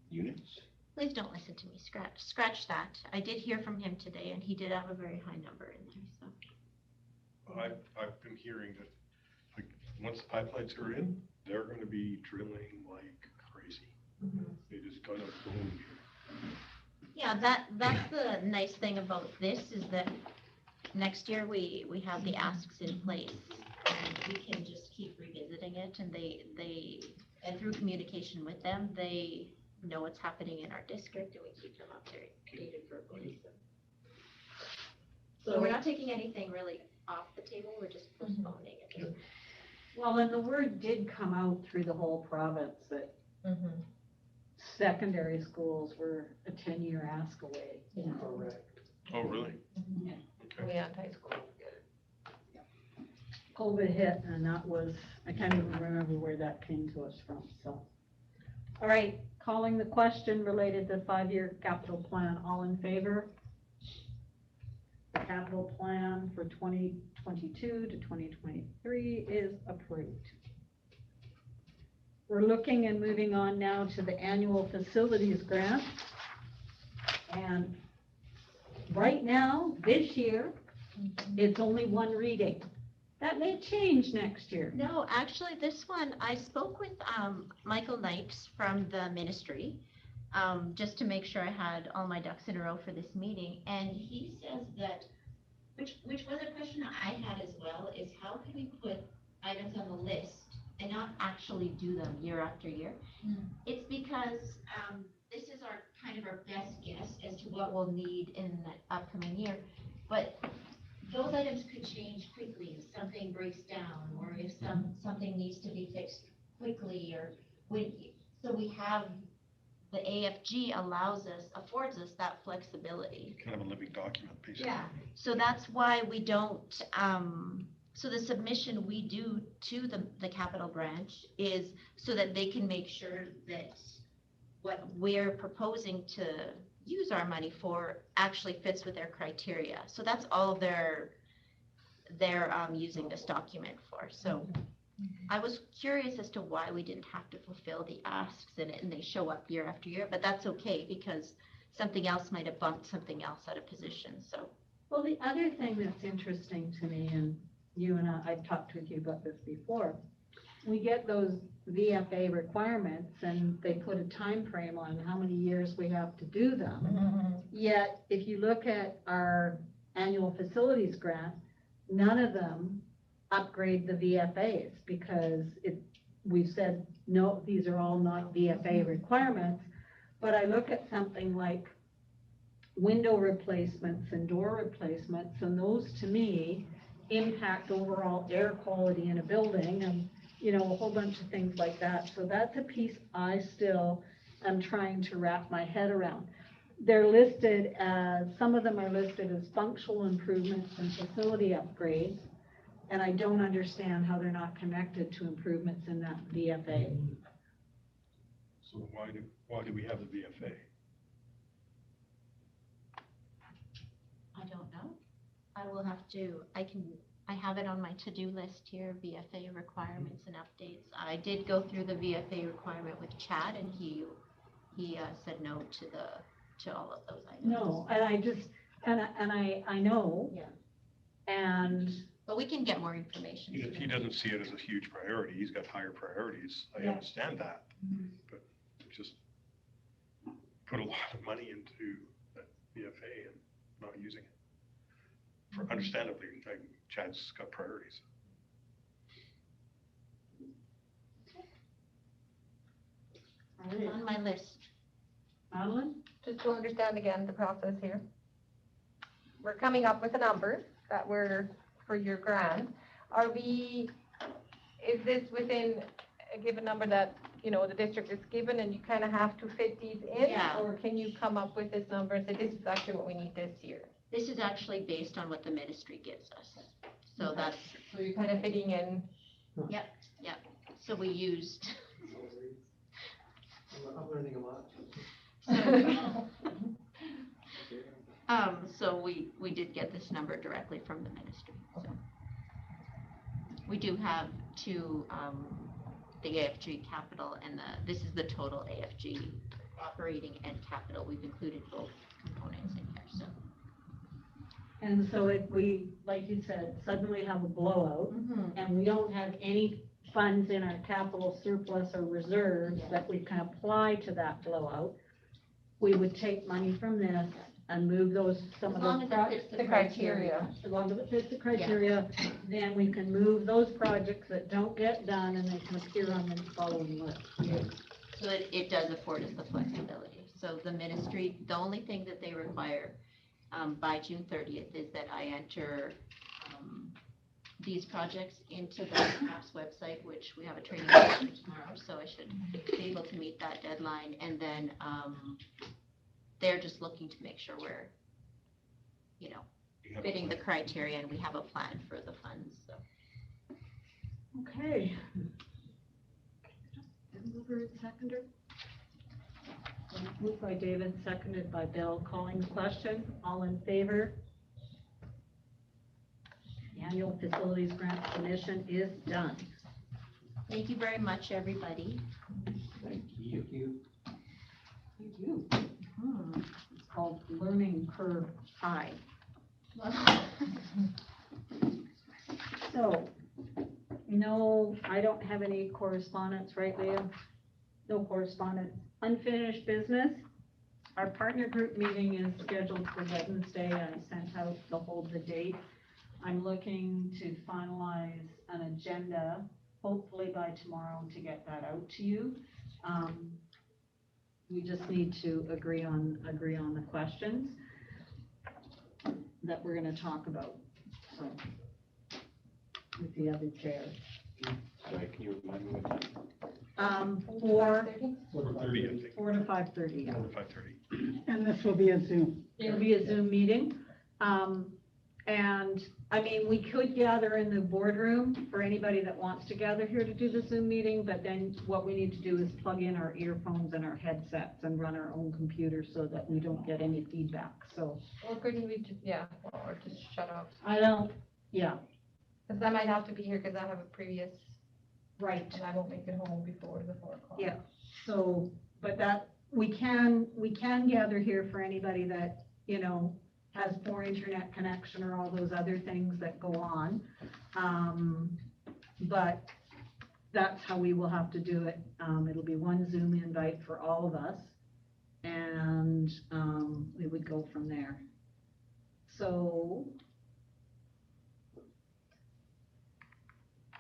Units? Please don't listen to me. Scratch that. I did hear from him today, and he did have a very high number in there. So. I've been hearing that, like, once the pipelines are in, they're going to be drilling like crazy. They just kind of boom here. Yeah, Yeah, that's the nice thing about this is that next year we have the asks in place. And we can just keep revisiting it and and through communication with them, they know what's happening in our district and we keep them updated verbally. So we're not taking anything really off the table, we're just postponing it. Well, and the word did come out through the whole province that secondary schools were a 10-year ask away. Correct. Oh, really? Okay. Yeah, high school. COVID hit, and that was, I can't even remember where that came to us from, so. All right, calling the question related to 5-year capital plan, all in favor? The capital plan for 2022 to 2023 is approved. We're looking and moving on now to the annual facilities grant. And right now, this year, it's only one reading. That may change next year. No, actually, this one, I spoke with Michael Knight from the ministry, just to make sure I had all my ducks in a row for this meeting. And he says that, which was a question I had as well, is how can we put items on the list and not actually do them year after year? It's because this is our kind of our best guess as to what we'll need in the upcoming year. But those items could change quickly if something breaks down or if something needs to be fixed quickly so we have the AFG affords us that flexibility. Kind of a living document, basically. Yeah, so that's why we don't, so the submission we do to the capital branch is so that they can make sure that what we're proposing to use our money for actually fits with their criteria. So that's all they're using this document for. So I was curious as to why we didn't have to fulfill the asks in it and they show up year after year, but that's okay because something else might have bumped something else out of position, so. Well, the other thing that's interesting to me, and you and I've talked with you about this before, we get those VFA requirements and they put a time frame on how many years we have to do them. Yet, if you look at our annual facilities grant, none of them upgrade the VFAs because we've said, no, these are all not VFA requirements. But I look at something like window replacements and door replacements, and those to me impact overall air quality in a building and, you know, a whole bunch of things like that. So that's a piece I still am trying to wrap my head around. They're listed as, some of them are listed as functional improvements and facility upgrades, and I don't understand how they're not connected to improvements in that VFA. So why do we have the VFA? I don't know. I will have to, I have it on my to-do list here, VFA requirements and updates. I did go through the VFA requirement with Chad and he said no to all of those items. No, and I just, and I know. Yeah. And. But we can get more information. If he doesn't see it as a huge priority, he's got higher priorities. I understand that, but just put a lot of money into that VFA and not using it. For understandably, like, Chad's got priorities. It's on my list. Madeline? Just to understand again the process here. We're coming up with a number that for your grant. Is this within a given number that, you know, the district is given and you kind of have to fit these in? Yeah. Or can you come up with this number and say, this is actually what we need this year? This is actually based on what the ministry gives us. So that's, So you're kind of fitting in. yep. So we used. I'm learning a lot. So we did get this number directly from the ministry. So we do have two, the AFG capital and this is the total AFG operating and capital. We've included both components in here, so. And so if we, like you said, suddenly have a blowout and we don't have any funds in our capital surplus or reserves that we can apply to that blowout, we would take money from this and move those, some As of long those as it fits projects. the criteria. As long as it fits the criteria, then we can move those projects that don't get done and they can appear on the following list. So it does afford us the flexibility. So the ministry, the only thing that they require by June 30th is that I enter these projects into the app's website, which we have a training session tomorrow, so I should be able to meet that deadline. And then they're just looking to make sure we're, you know, fitting the criteria and we have a plan for the funds, so. Okay. Mover and seconder. Moved by David, seconded by Bill. Calling the question. All in favor? The annual facilities grant submission is done. Thank you very much, everybody. Thank you. Thank you. It's called Learning Curve High. So, no, I don't have any correspondence, right, Leah? No correspondence. Unfinished business. Our partner group meeting is scheduled for Wednesday. I sent out the date. I'm looking to finalize an agenda, hopefully by tomorrow, to get that out to you. We just need to agree on the questions that we're gonna talk about, so, with the other chair. Sorry, can you remind me what time? 4:30, I think. 4 to 5:30, yeah. 4 to 5:30. And this will be a Zoom. It'll be a Zoom meeting. And, I mean, we could gather in the boardroom for anybody that wants to gather here to do the Zoom meeting, but then what we need to do is plug in our earphones and our headsets and run our own computer so that we don't get any feedback, so. Or couldn't we just, or just shut off? I don't, yeah, Because I might have to be here because I have a previous, right. and I won't make it home before the 4 o'clock. Yeah. So, but that, we can gather here for anybody that, you know, has poor internet connection or all those other things that go on. But that's how we will have to do it. It'll be one Zoom invite for all of us. And we would go from there. So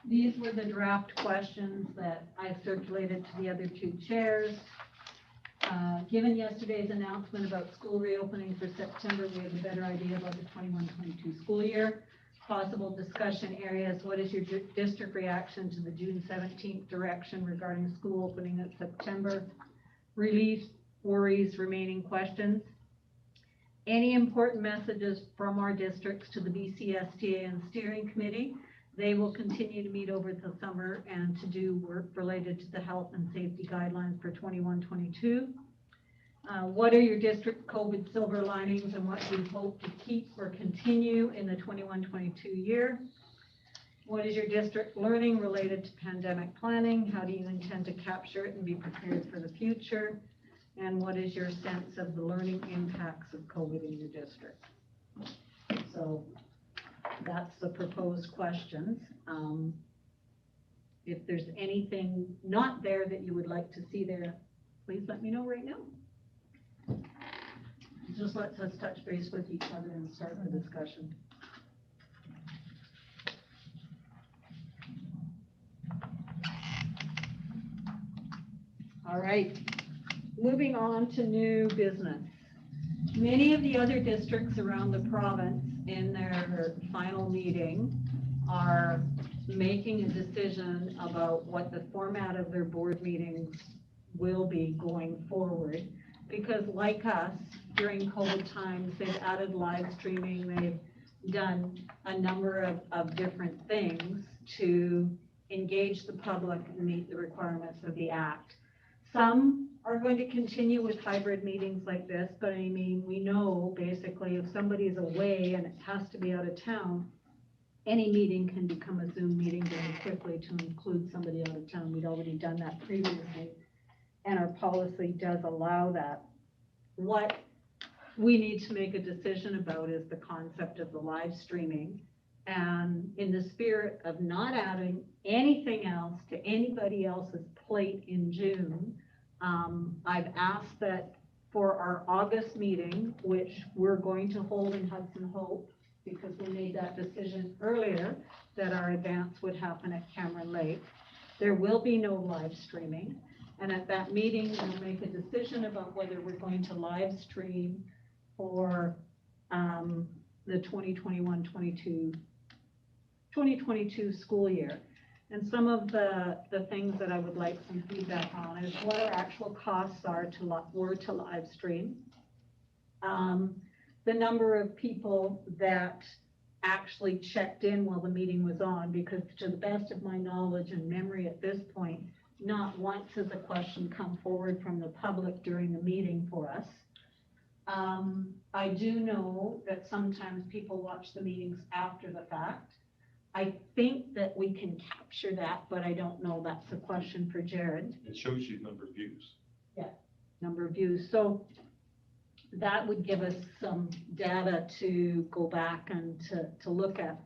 these were the draft questions that I circulated to the other two chairs. Given yesterday's announcement about school reopening for September, we have a better idea about the 21-22 school year. Possible discussion areas: what is your district reaction to the June 17th direction regarding school opening in September? Relief, worries, remaining questions. Any important messages from our districts to the BCSTA and steering committee? They will continue to meet over the summer and to do work related to the health and safety guidelines for 21-22. What are your district COVID silver linings and what do you hope to keep or continue in the 21-22 year? What is your district learning related to pandemic planning? How do you intend to capture it and be prepared for the future? And what is your sense of the learning impacts of COVID in your district? So that's the proposed questions. If there's anything not there that you would like to see there, please let me know right now. Just let's us touch base with each other and start the discussion. All right, moving on to new business. Many of the other districts around the province in their final meeting are making a decision about what the format of their board meetings will be going forward. Because like us, during COVID times, they've added live streaming, they've done a number of different things to engage the public and meet the requirements of the Act. Some are going to continue with hybrid meetings like this, but I mean, we know basically if somebody is away and it has to be out of town, any meeting can become a Zoom meeting very quickly to include somebody out of town. We'd already done that previously, and our policy does allow that. What we need to make a decision about is the concept of the live streaming. And in the spirit of not adding anything else to anybody else's plate in June, I've asked that for our August meeting, which we're going to hold in Hudson Hope, because we made that decision earlier that our advance would happen at Cameron Lake. There will be no live streaming, and at that meeting, we'll make a decision about whether we're going to live stream for the 2022 school year. And some of the things that I would like some feedback on is what our actual costs were to live stream. The number of people that actually checked in while the meeting was on, because to the best of my knowledge and memory at this point, not once has a question come forward from the public during the meeting for us. I do know that sometimes people watch the meetings after the fact. I think that we can capture that, but I don't know. That's a question for Jared. It shows you number of views. Number of views. So that would give us some data to go back and to look at.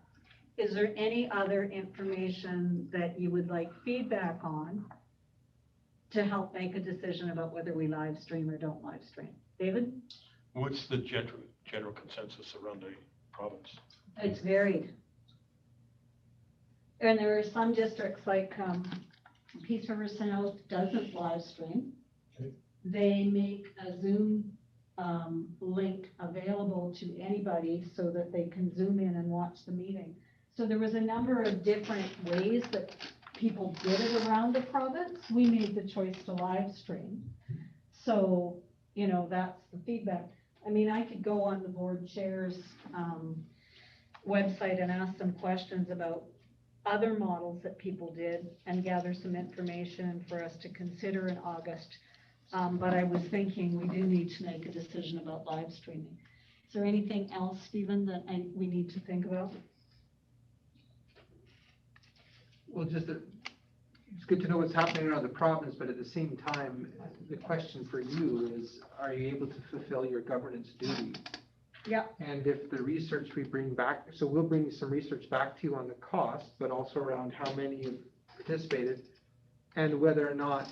Is there any other information that you would like feedback on to help make a decision about whether we live stream or don't live stream? David? What's the general consensus around the province? It's varied. And there are some districts like Peace River South doesn't live stream. Okay. They make a Zoom link available to anybody so that they can zoom in and watch the meeting. So there was a number of different ways that people did it around the province. We made the choice to live stream. So, you know, that's the feedback. I mean, I could go on the board chair's website and ask some questions about other models that people did and gather some information for us to consider in August. But I was thinking we do need to make a decision about live streaming. Is there anything else, Stephen, that we need to think about? Well, it's good to know what's happening around the province, but at the same time, the question for you is, are you able to fulfill your governance duty? Yeah. And if the research we bring back, so we'll bring some research back to you on the cost, but also around how many have participated and whether or not,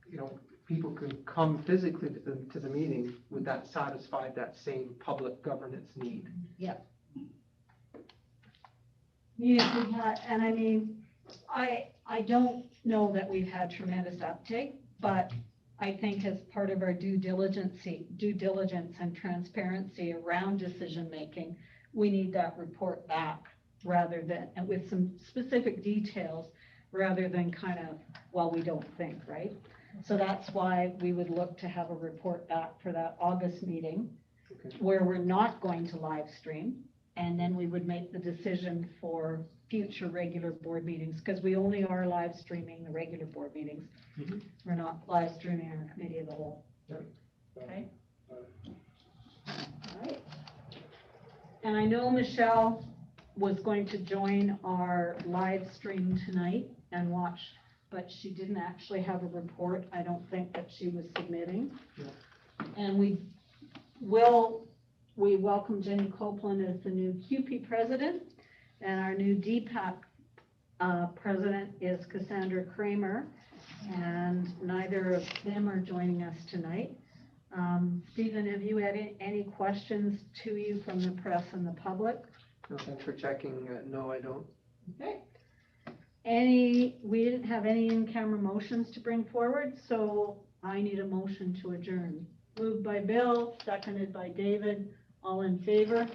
you know, people can come physically to the meeting, would that satisfy that same public governance need? Yep. Yeah, we had, and I mean, I don't know that we've had tremendous uptake, but I think as part of our due diligence and transparency around decision-making, we need that report back rather than, and with some specific details, rather than kind of, well, we don't think, right? So that's why we would look to have a report back for that August meeting, Okay. where we're not going to live stream, and then we would make the decision for future regular board meetings, because we only are live streaming the regular board meetings. Mhm. We're not live streaming our committee of the whole. Yep. Okay? All right. And I know Michelle was going to join our live stream tonight and watch, but she didn't actually have a report. I don't think that she was submitting. Yeah. And we welcome Jenny Copeland as the new QP president, and our new DPAC president is Cassandra Kramer, and neither of them are joining us tonight. Stephen, have you had any questions to you from the press and the public? No, thanks for checking. No, I don't. Okay. We didn't have any in-camera motions to bring forward, so I need a motion to adjourn. Moved by Bill, seconded by David. All in favor?